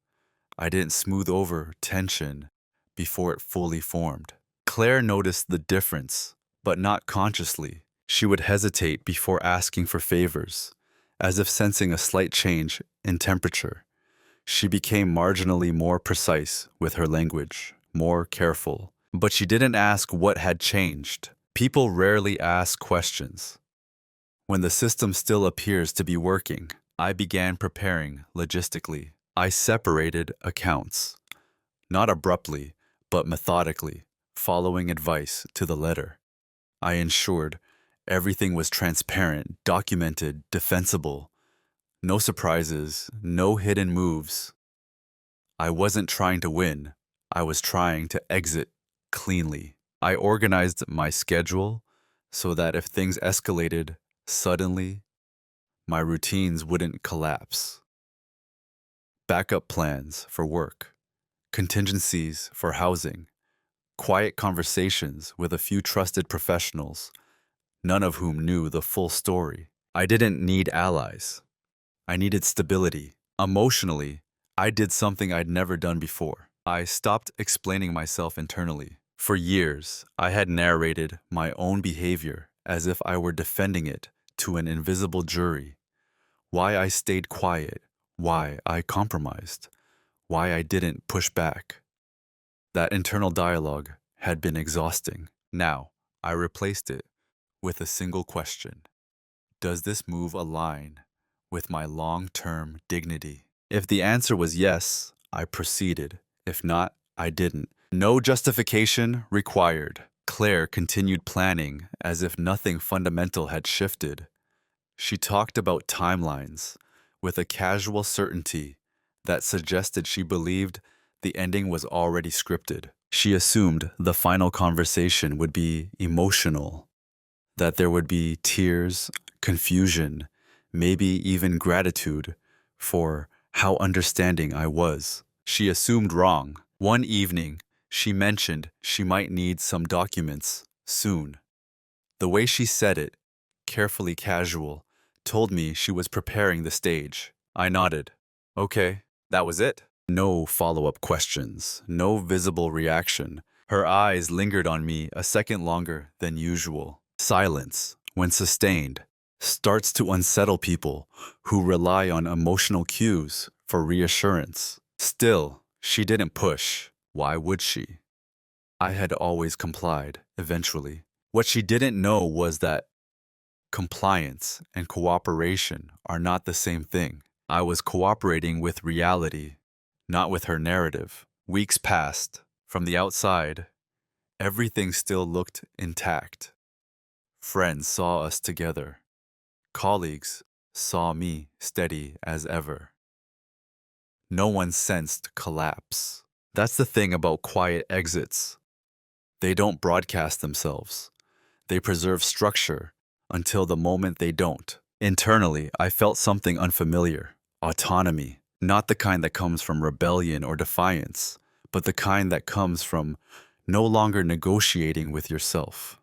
I didn't smooth over tension before it fully formed. Claire noticed the difference, but not consciously. She would hesitate before asking for favors, as if sensing a slight change in temperature. She became marginally more precise with her language, more careful. But she didn't ask what had changed. People rarely ask questions. When the system still appears to be working, I began preparing logistically. I separated accounts, not abruptly, but methodically, following advice to the letter. I ensured everything was transparent, documented, defensible. No surprises, no hidden moves. I wasn't trying to win. I was trying to exit cleanly. I organized my schedule so that if things escalated suddenly, My routines wouldn't collapse. Backup plans for work, contingencies for housing, quiet conversations with a few trusted professionals, none of whom knew the full story. I didn't need allies. I needed stability. Emotionally, I did something I'd never done before. I stopped explaining myself internally. For years, I had narrated my own behavior as if I were defending it to an invisible jury. Why I stayed quiet, why I compromised, why I didn't push back. That internal dialogue had been exhausting. Now, I replaced it with a single question. Does this move align with my long-term dignity? If the answer was yes, I proceeded. If not, I didn't. No justification required. Claire continued planning as if nothing fundamental had shifted. She talked about timelines with a casual certainty that suggested she believed the ending was already scripted. She assumed the final conversation would be emotional, that there would be tears, confusion, maybe even gratitude for how understanding I was. She assumed wrong. One evening, she mentioned she might need some documents soon. The way she said it, carefully casual, told me she was preparing the stage. I nodded. Okay, that was it. No follow-up questions, no visible reaction. Her eyes lingered on me a second longer than usual. Silence, when sustained, starts to unsettle people who rely on emotional cues for reassurance. Still, she didn't push. Why would she? I had always complied, eventually. What she didn't know was that compliance and cooperation are not the same thing. I was cooperating with reality, not with her narrative. Weeks passed. From the outside, everything still looked intact. Friends saw us together. Colleagues saw me steady as ever. No one sensed collapse. That's the thing about quiet exits. They don't broadcast themselves. They preserve structure until the moment they don't. Internally, I felt something unfamiliar. Autonomy. Not the kind that comes from rebellion or defiance, but the kind that comes from no longer negotiating with yourself.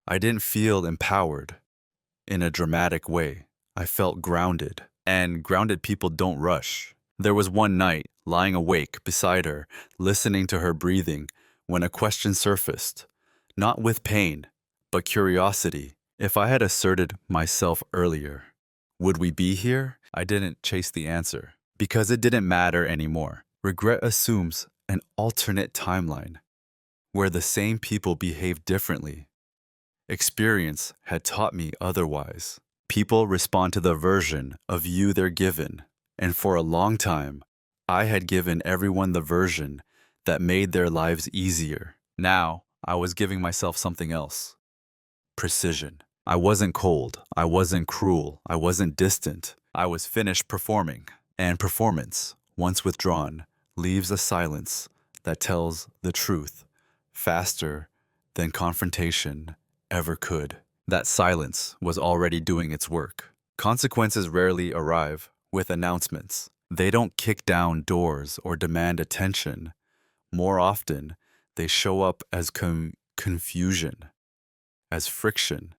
I didn't feel empowered in a dramatic way. I felt grounded, and grounded people don't rush. There was one night, lying awake beside her, listening to her breathing, when a question surfaced. Not with pain, but curiosity. If I had asserted myself earlier, would we be here? I didn't chase the answer, because it didn't matter anymore. Regret assumes an alternate timeline, where the same people behave differently. Experience had taught me otherwise. People respond to the version of you they're given, and for a long time, I had given everyone the version that made their lives easier. Now, I was giving myself something else. Precision. I wasn't cold. I wasn't cruel. I wasn't distant. I was finished performing. And performance, once withdrawn, leaves a silence that tells the truth faster than confrontation ever could. That silence was already doing its work. Consequences rarely arrive with announcements. They don't kick down doors or demand attention. More often, they show up as confusion, as friction,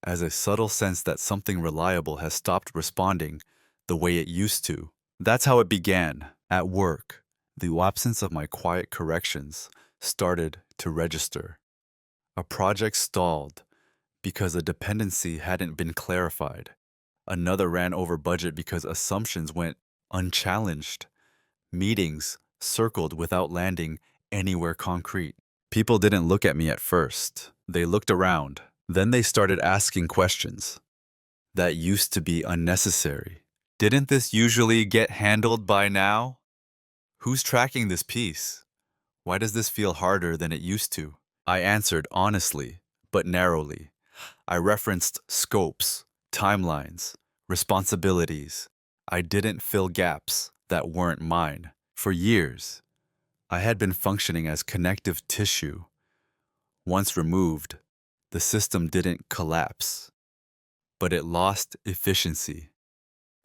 as a subtle sense that something reliable has stopped responding the way it used to. That's how it began. At work, the absence of my quiet corrections started to register. A project stalled because a dependency hadn't been clarified. Another ran over budget because assumptions went unchallenged. Meetings circled without landing anywhere concrete. People didn't look at me at first. They looked around. Then they started asking questions that used to be unnecessary. Didn't this usually get handled by now? Who's tracking this piece? Why does this feel harder than it used to? I answered honestly, but narrowly. I referenced scopes, timelines, responsibilities. I didn't fill gaps that weren't mine. For years, I had been functioning as connective tissue. Once removed, the system didn't collapse. but it lost efficiency.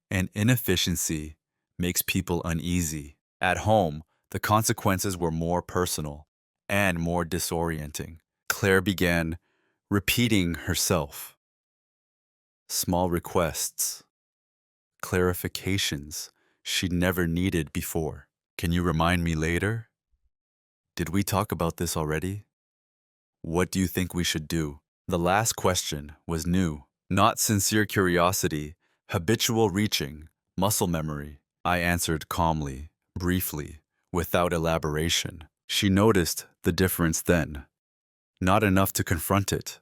And inefficiency makes people uneasy. At home, the consequences were more personal and more disorienting. Claire began repeating herself. Small requests, clarifications she never needed before. Can you remind me later? Did we talk about this already? What do you think we should do? The last question was new. Not sincere curiosity, habitual reaching, muscle memory. I answered calmly, briefly, without elaboration. She noticed the difference then. Not enough to confront it,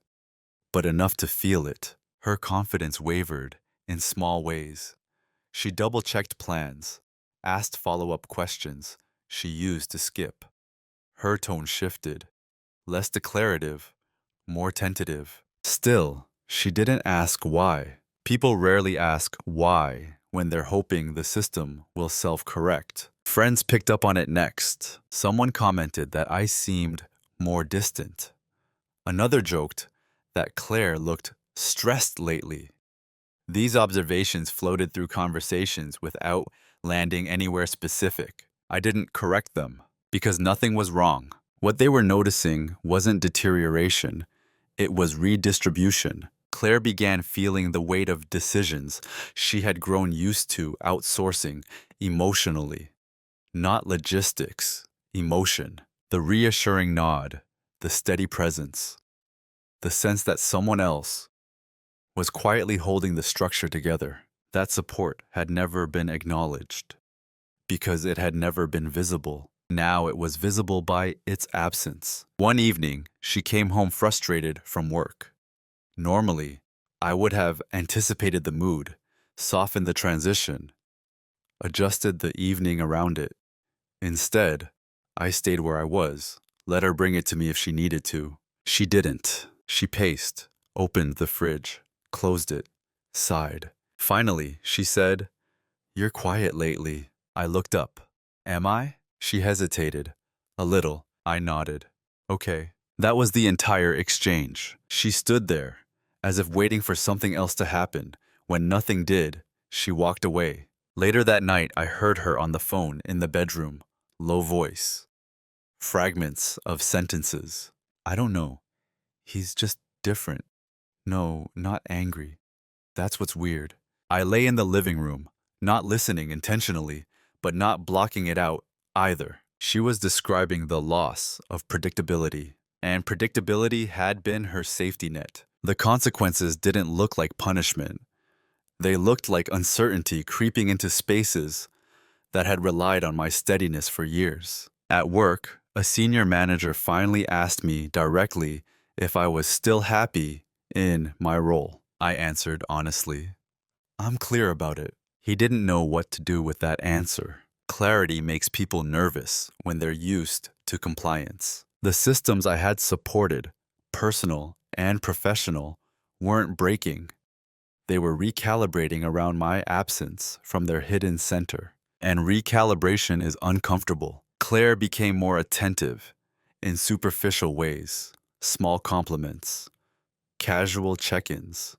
but enough to feel it. Her confidence wavered in small ways. She double-checked plans, asked follow-up questions she used to skip. Her tone shifted, less declarative, more tentative. Still, she didn't ask why. People rarely ask why when they're hoping the system will self-correct. Friends picked up on it next. Someone commented that I seemed more distant. Another joked that Claire looked stressed lately. These observations floated through conversations without landing anywhere specific. I didn't correct them because nothing was wrong. What they were noticing wasn't deterioration, it was redistribution. Claire began feeling the weight of decisions she had grown used to outsourcing emotionally. Not logistics, emotion. The reassuring nod, the steady presence, the sense that someone else was quietly holding the structure together. That support had never been acknowledged because it had never been visible. Now it was visible by its absence. One evening, she came home frustrated from work. Normally, I would have anticipated the mood, softened the transition, adjusted the evening around it. Instead, I stayed where I was, let her bring it to me if she needed to. She didn't. She paced, opened the fridge, closed it, sighed. Finally, she said, "You're quiet lately." I looked up. "Am I?" She hesitated. A little. I nodded. "Okay." That was the entire exchange. She stood there, as if waiting for something else to happen. When nothing did, she walked away. Later that night, I heard her on the phone in the bedroom. Low voice. Fragments of sentences. "I don't know. He's just different. No, not angry. That's what's weird." I lay in the living room, not listening intentionally, but not blocking it out either. She was describing the loss of predictability, and predictability had been her safety net. The consequences didn't look like punishment. They looked like uncertainty creeping into spaces that had relied on my steadiness for years. At work, a senior manager finally asked me directly if I was still happy in my role. I answered honestly, "I'm clear about it." He didn't know what to do with that answer. Clarity makes people nervous when they're used to compliance. The systems I had supported, personal and professional, weren't breaking. They were recalibrating around my absence from their hidden center. And recalibration is uncomfortable. Claire became more attentive in superficial ways, small compliments, casual check-ins,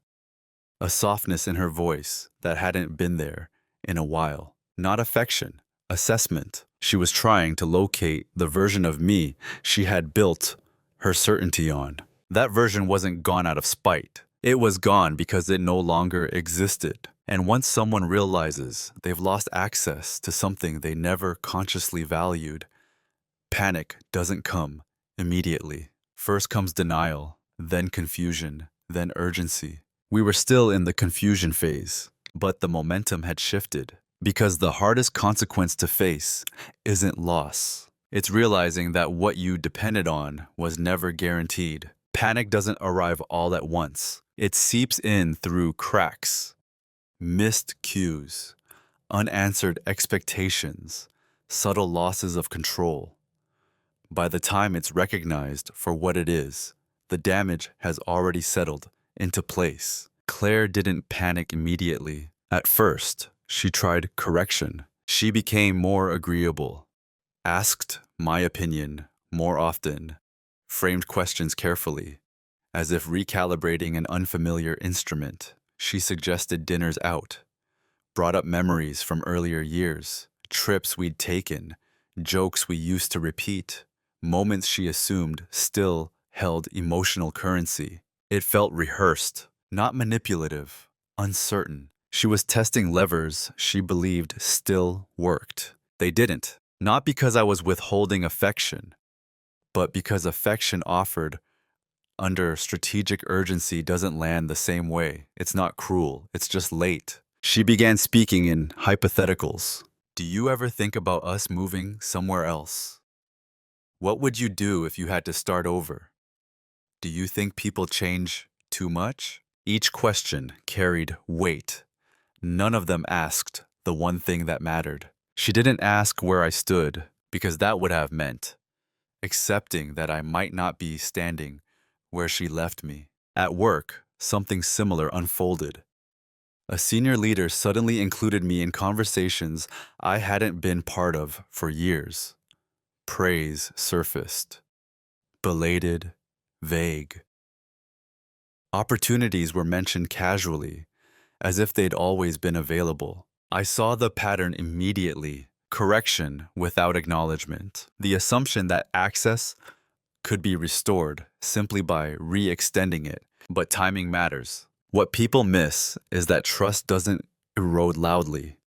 a softness in her voice that hadn't been there in a while. Not affection, assessment. She was trying to locate the version of me she had built her certainty on. That version wasn't gone out of spite. It was gone because it no longer existed. And once someone realizes they've lost access to something they never consciously valued, panic doesn't come immediately. First comes denial, then confusion, then urgency. We were still in the confusion phase, but the momentum had shifted. Because the hardest consequence to face isn't loss. It's realizing that what you depended on was never guaranteed. Panic doesn't arrive all at once. It seeps in through cracks, missed cues, unanswered expectations, subtle losses of control. By the time it's recognized for what it is, the damage has already settled into place. Claire didn't panic immediately. At first, she tried correction. She became more agreeable, asked my opinion more often, framed questions carefully, as if recalibrating an unfamiliar instrument. She suggested dinners out, brought up memories from earlier years, trips we'd taken, jokes we used to repeat, moments she assumed still held emotional currency. It felt rehearsed, not manipulative, uncertain. She was testing levers she believed still worked. They didn't. Not because I was withholding affection, but because affection offered under strategic urgency doesn't land the same way. It's not cruel, it's just late. She began speaking in hypotheticals. Do you ever think about us moving somewhere else? What would you do if you had to start over? Do you think people change too much? Each question carried weight. None of them asked the one thing that mattered. She didn't ask where I stood, because that would have meant accepting that I might not be standing where she left me. At work, something similar unfolded. A senior leader suddenly included me in conversations I hadn't been part of for years. Praise surfaced. Belated, vague. Opportunities were mentioned casually, as if they'd always been available. I saw the pattern immediately. Correction without acknowledgement. The assumption that access could be restored simply by re-extending it. But timing matters. What people miss is that trust doesn't erode loudly.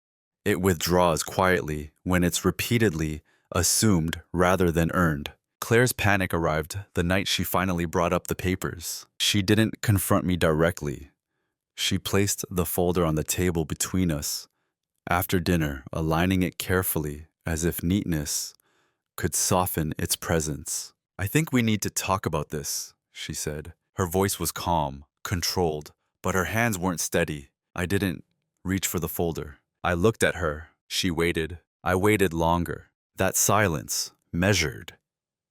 It withdraws quietly when it's repeatedly assumed rather than earned. Claire's panic arrived the night she finally brought up the papers. She didn't confront me directly. She placed the folder on the table between us, after dinner, aligning it carefully as if neatness could soften its presence. I think we need to talk about this, she said. Her voice was calm, controlled, but her hands weren't steady. I didn't reach for the folder. I looked at her. She waited. I waited longer. That silence, measured,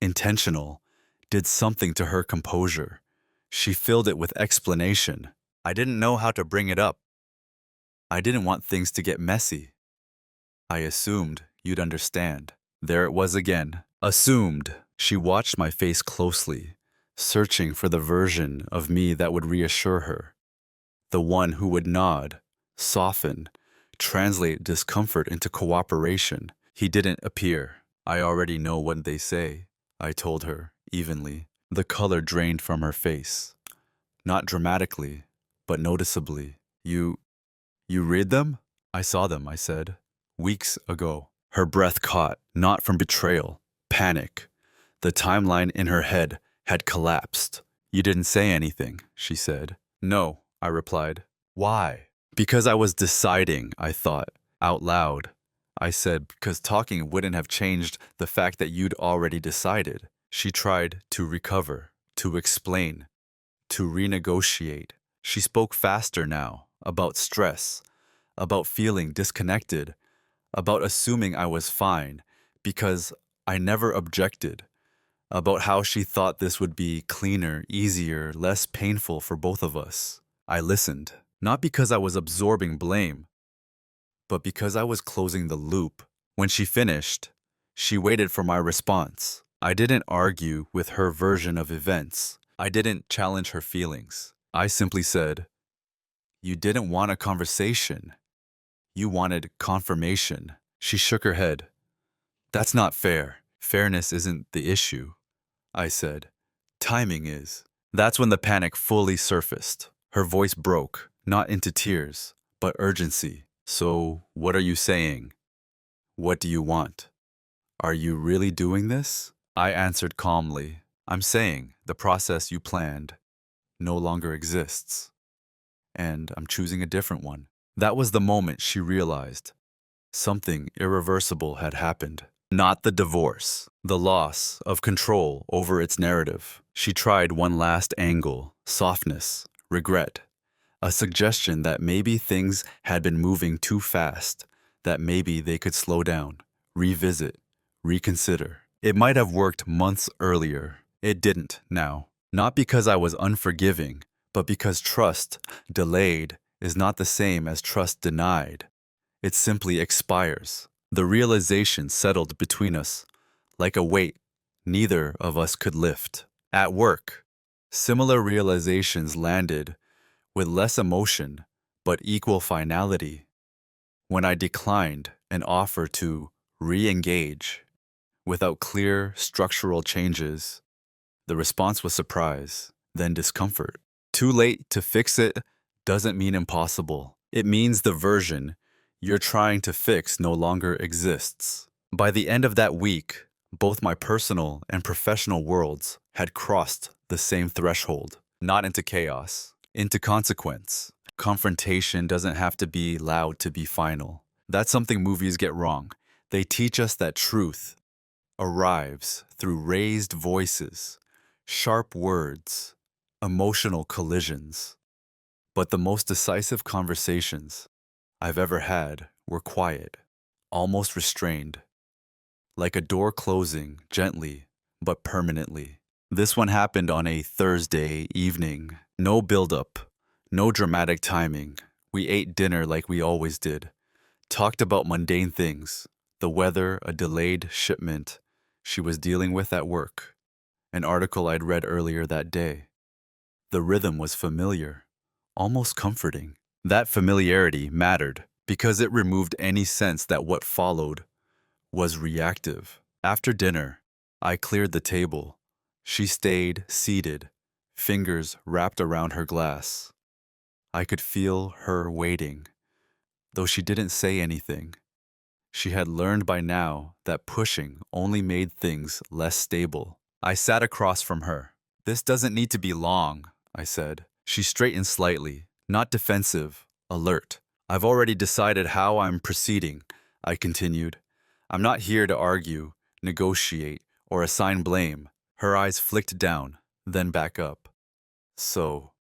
intentional, did something to her composure. She filled it with explanation. I didn't know how to bring it up. I didn't want things to get messy. I assumed you'd understand. There it was again. Assumed. She watched my face closely, searching for the version of me that would reassure her. The one who would nod, soften, translate discomfort into cooperation. He didn't appear. I already know what they say, I told her, evenly. The color drained from her face. Not dramatically, but noticeably. You read them? I saw them, I said. Weeks ago. Her breath caught, not from betrayal, panic. The timeline in her head had collapsed. You didn't say anything, she said. No, I replied. Why? Because I was deciding, I thought, out loud. I said, because talking wouldn't have changed the fact that you'd already decided. She tried to recover, to explain, to renegotiate. She spoke faster now, about stress, about feeling disconnected, about assuming I was fine, because I never objected, about how she thought this would be cleaner, easier, less painful for both of us. I listened, not because I was absorbing blame, but because I was closing the loop. When she finished, she waited for my response. I didn't argue with her version of events. I didn't challenge her feelings. I simply said, "You didn't want a conversation. You wanted confirmation." She shook her head. "That's not fair. Fairness isn't the issue," I said. "Timing is." That's when the panic fully surfaced. Her voice broke, not into tears, but urgency. "So, what are you saying? What do you want? Are you really doing this?" I answered calmly. "I'm saying the process you planned no longer exists, and I'm choosing a different one." That was the moment she realized something irreversible had happened. Not the divorce, the loss of control over its narrative. She tried one last angle, softness, regret, a suggestion that maybe things had been moving too fast, that maybe they could slow down, revisit, reconsider. It might have worked months earlier. It didn't now. Not because I was unforgiving, but because trust delayed is not the same as trust denied. It simply expires. The realization settled between us, like a weight neither of us could lift. At work, similar realizations landed with less emotion, but equal finality. When I declined an offer to re-engage without clear structural changes, the response was surprise, then discomfort. Too late to fix it doesn't mean impossible. It means the version you're trying to fix no longer exists. By the end of that week, both my personal and professional worlds had crossed the same threshold, not into chaos, into consequence. Confrontation doesn't have to be loud to be final. That's something movies get wrong. They teach us that truth arrives through raised voices, sharp words, emotional collisions. But the most decisive conversations I've ever had were quiet, almost restrained, like a door closing gently but permanently. This one happened on a Thursday evening. No build-up, no dramatic timing. We ate dinner like we always did, talked about mundane things, the weather, a delayed shipment she was dealing with at work, an article I'd read earlier that day. The rhythm was familiar, almost comforting. That familiarity mattered because it removed any sense that what followed was reactive. After dinner, I cleared the table. She stayed seated, fingers wrapped around her glass. I could feel her waiting, though she didn't say anything. She had learned by now that pushing only made things less stable. I sat across from her. "This doesn't need to be long," I said. She straightened slightly, not defensive, alert. "I've already decided how I'm proceeding," I continued. "I'm not here to argue, negotiate, or assign blame." Her eyes flicked down, then back up. "So,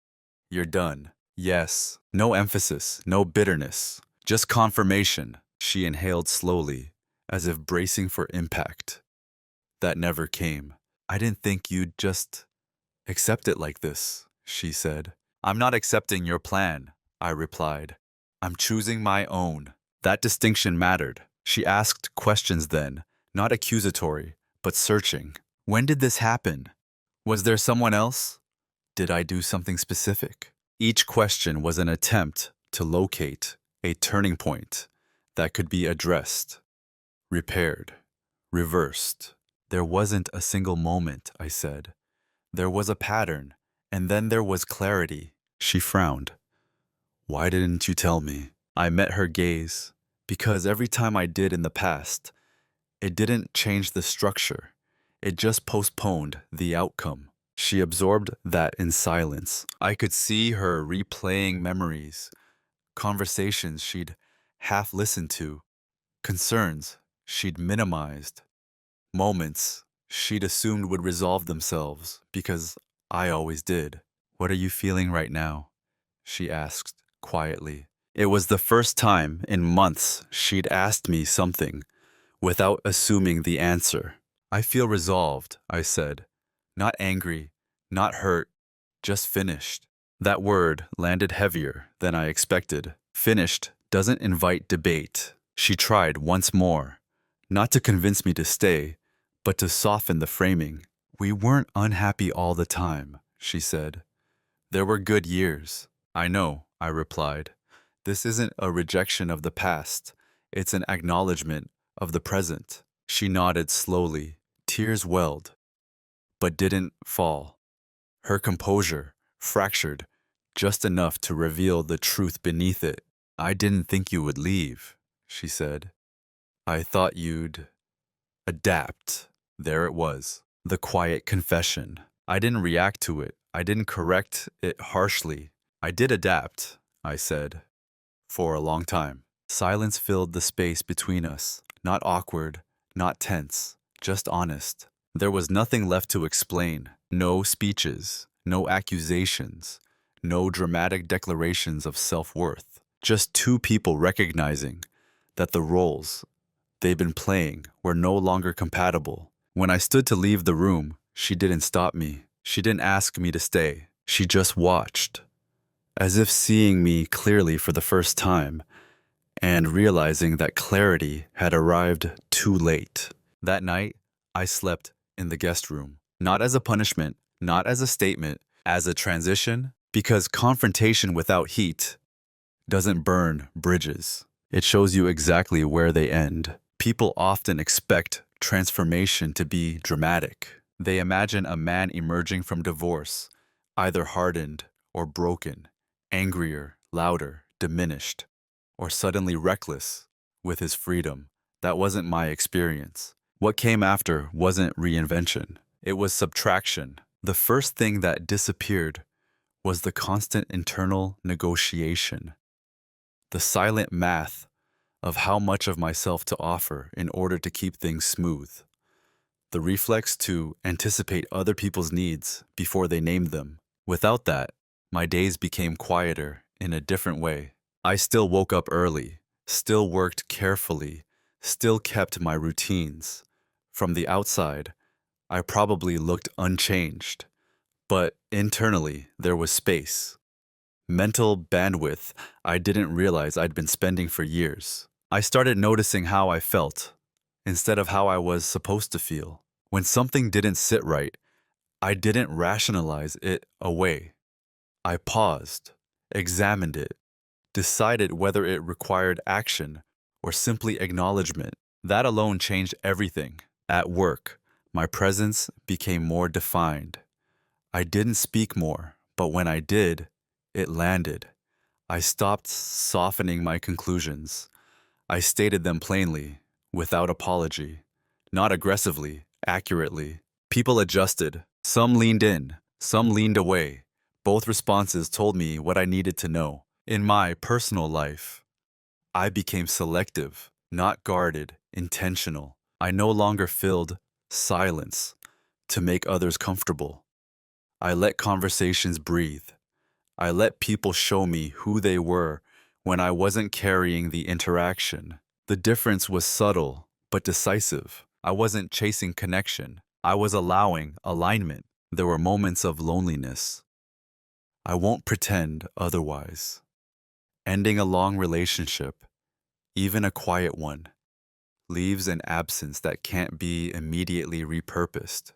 you're done?" "Yes." No emphasis, no bitterness, just confirmation. She inhaled slowly, as if bracing for impact. That never came. "I didn't think you'd just accept it like this," she said. "I'm not accepting your plan," I replied. "I'm choosing my own." That distinction mattered. She asked questions then, not accusatory, but searching. "When did this happen? Was there someone else? Did I do something specific?" Each question was an attempt to locate a turning point that could be addressed, repaired, reversed. "There wasn't a single moment," I said. "There was a pattern, and then there was clarity." She frowned. "Why didn't you tell me?" I met her gaze. "Because every time I did in the past, it didn't change the structure. It just postponed the outcome." She absorbed that in silence. I could see her replaying memories, conversations she'd half listened to, concerns she'd minimized, moments she'd assumed would resolve themselves because I always did. "What are you feeling right now?" she asked quietly. It was the first time in months she'd asked me something without assuming the answer. "I feel resolved," I said. "Not angry, not hurt, just finished." That word landed heavier than I expected. Finished doesn't invite debate. She tried once more, not to convince me to stay, but to soften the framing. "We weren't unhappy all the time," she said. "There were good years." "I know," I replied. "This isn't a rejection of the past. It's an acknowledgement of the present." She nodded slowly. Tears welled, but didn't fall. Her composure fractured just enough to reveal the truth beneath it. "I didn't think you would leave," she said. "I thought you'd adapt." There it was, the quiet confession. I didn't react to it. I didn't correct it harshly. "I did adapt," I said, "for a long time." Silence filled the space between us, not awkward, not tense, just honest. There was nothing left to explain. No speeches, no accusations, no dramatic declarations of self-worth. Just two people recognizing that the roles they'd been playing were no longer compatible. When I stood to leave the room, she didn't stop me. She didn't ask me to stay. She just watched, as if seeing me clearly for the first time, and realizing that clarity had arrived too late. That night, I slept in the guest room, not as a punishment, not as a statement, as a transition, because confrontation without heat doesn't burn bridges. It shows you exactly where they end. People often expect transformation to be dramatic. They imagine a man emerging from divorce, either hardened or broken, angrier, louder, diminished, or suddenly reckless with his freedom. That wasn't my experience. What came after wasn't reinvention, it was subtraction. The first thing that disappeared was the constant internal negotiation, the silent math of how much of myself to offer in order to keep things smooth, the reflex to anticipate other people's needs before they named them. Without that, my days became quieter in a different way. I still woke up early, still worked carefully, still kept my routines. From the outside, I probably looked unchanged, but internally there was space. Mental bandwidth I didn't realize I'd been spending for years. I started noticing how I felt instead of how I was supposed to feel. When something didn't sit right, I didn't rationalize it away. I paused, examined it, decided whether it required action or simply acknowledgement. That alone changed everything. At work, my presence became more defined. I didn't speak more, but when I did, it landed. I stopped softening my conclusions. I stated them plainly, without apology, not aggressively, accurately. People adjusted. Some leaned in, some leaned away. Both responses told me what I needed to know. In my personal life, I became selective, not guarded, intentional. I no longer filled silence to make others comfortable. I let conversations breathe. I let people show me who they were when I wasn't carrying the interaction. The difference was subtle, but decisive. I wasn't chasing connection. I was allowing alignment. There were moments of loneliness. I won't pretend otherwise. Ending a long relationship, even a quiet one, leaves an absence that can't be immediately repurposed.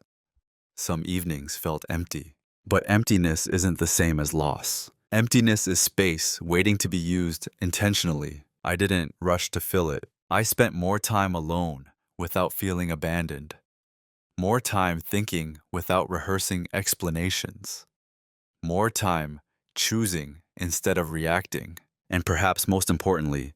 Some evenings felt empty. But emptiness isn't the same as loss. Emptiness is space waiting to be used intentionally. I didn't rush to fill it. I spent more time alone without feeling abandoned. More time thinking without rehearsing explanations. More time choosing instead of reacting. And perhaps most importantly,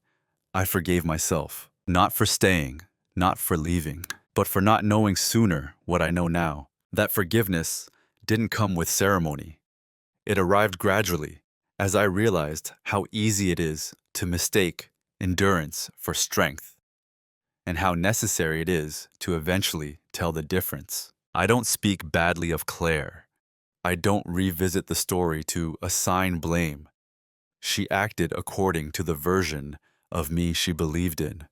I forgave myself. Not for staying, not for leaving, but for not knowing sooner what I know now. That forgiveness didn't come with ceremony. It arrived gradually as I realized how easy it is to mistake endurance for strength and how necessary it is to eventually tell the difference. I don't speak badly of Claire. I don't revisit the story to assign blame. She acted according to the version of me she believed in.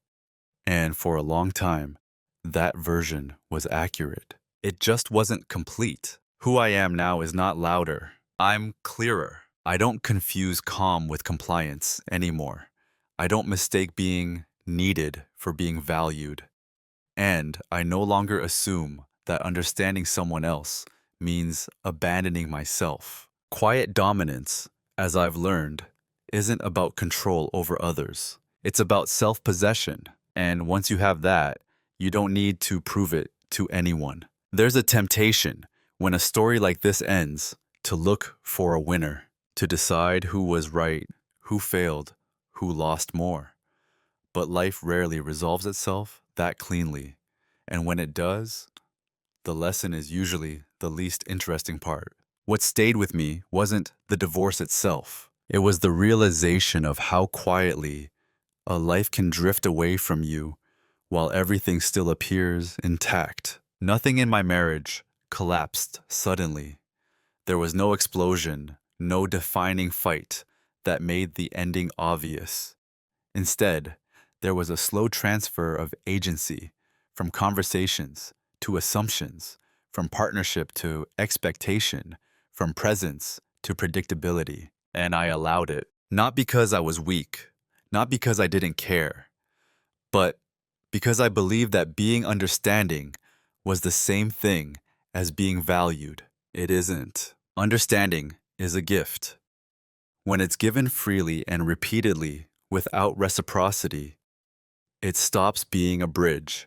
And for a long time, that version was accurate. It just wasn't complete. Who I am now is not louder. I'm clearer. I don't confuse calm with compliance anymore. I don't mistake being needed for being valued. And I no longer assume that understanding someone else means abandoning myself. Quiet dominance, as I've learned, isn't about control over others. It's about self-possession. And once you have that, you don't need to prove it to anyone. There's a temptation, when a story like this ends, to look for a winner, to decide who was right, who failed, who lost more. But life rarely resolves itself that cleanly. And when it does, the lesson is usually the least interesting part. What stayed with me wasn't the divorce itself. It was the realization of how quietly a life can drift away from you while everything still appears intact. Nothing in my marriage collapsed suddenly. There was no explosion, no defining fight that made the ending obvious. Instead, there was a slow transfer of agency from conversations to assumptions, from partnership to expectation, from presence to predictability. And I allowed it. Not because I was weak, not because I didn't care, but because I believed that being understanding was the same thing as being valued. It isn't. Understanding is a gift. When it's given freely and repeatedly without reciprocity, it stops being a bridge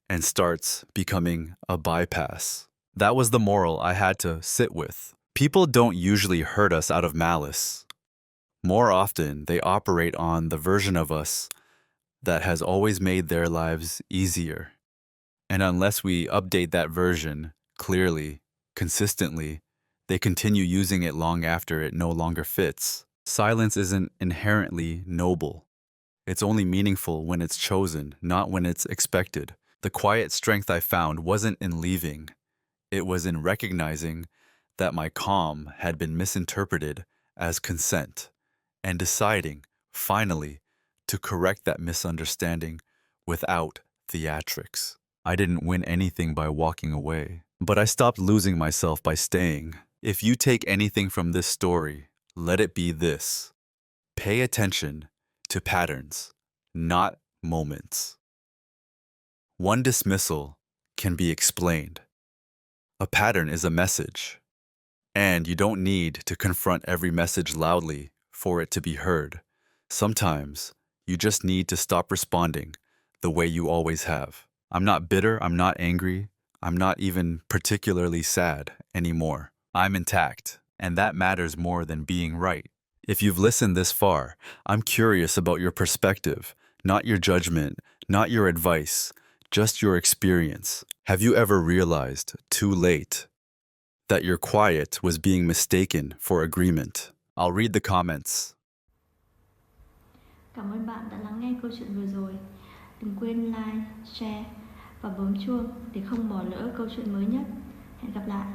and starts becoming a bypass. That was the moral I had to sit with. People don't usually hurt us out of malice. More often, they operate on the version of us that has always made their lives easier. And unless we update that version clearly, consistently, they continue using it long after it no longer fits. Silence isn't inherently noble. It's only meaningful when it's chosen, not when it's expected. The quiet strength I found wasn't in leaving. It was in recognizing that my calm had been misinterpreted as consent and deciding, finally, to correct that misunderstanding without theatrics. I didn't win anything by walking away, but I stopped losing myself by staying. If you take anything from this story, let it be this: pay attention to patterns, not moments. One dismissal can be explained. A pattern is a message, and you don't need to confront every message loudly for it to be heard. Sometimes you just need to stop responding the way you always have. I'm not bitter, I'm not angry, I'm not even particularly sad anymore. I'm intact, and that matters more than being right. If you've listened this far, I'm curious about your perspective, not your judgment, not your advice, just your experience. Have you ever realized, too late, that your quiet was being mistaken for agreement? I'll read the comments. Cảm ơn bạn đã lắng nghe câu chuyện vừa rồi. Đừng quên like, share và bấm chuông để không bỏ lỡ câu chuyện mới nhất. Hẹn gặp lại.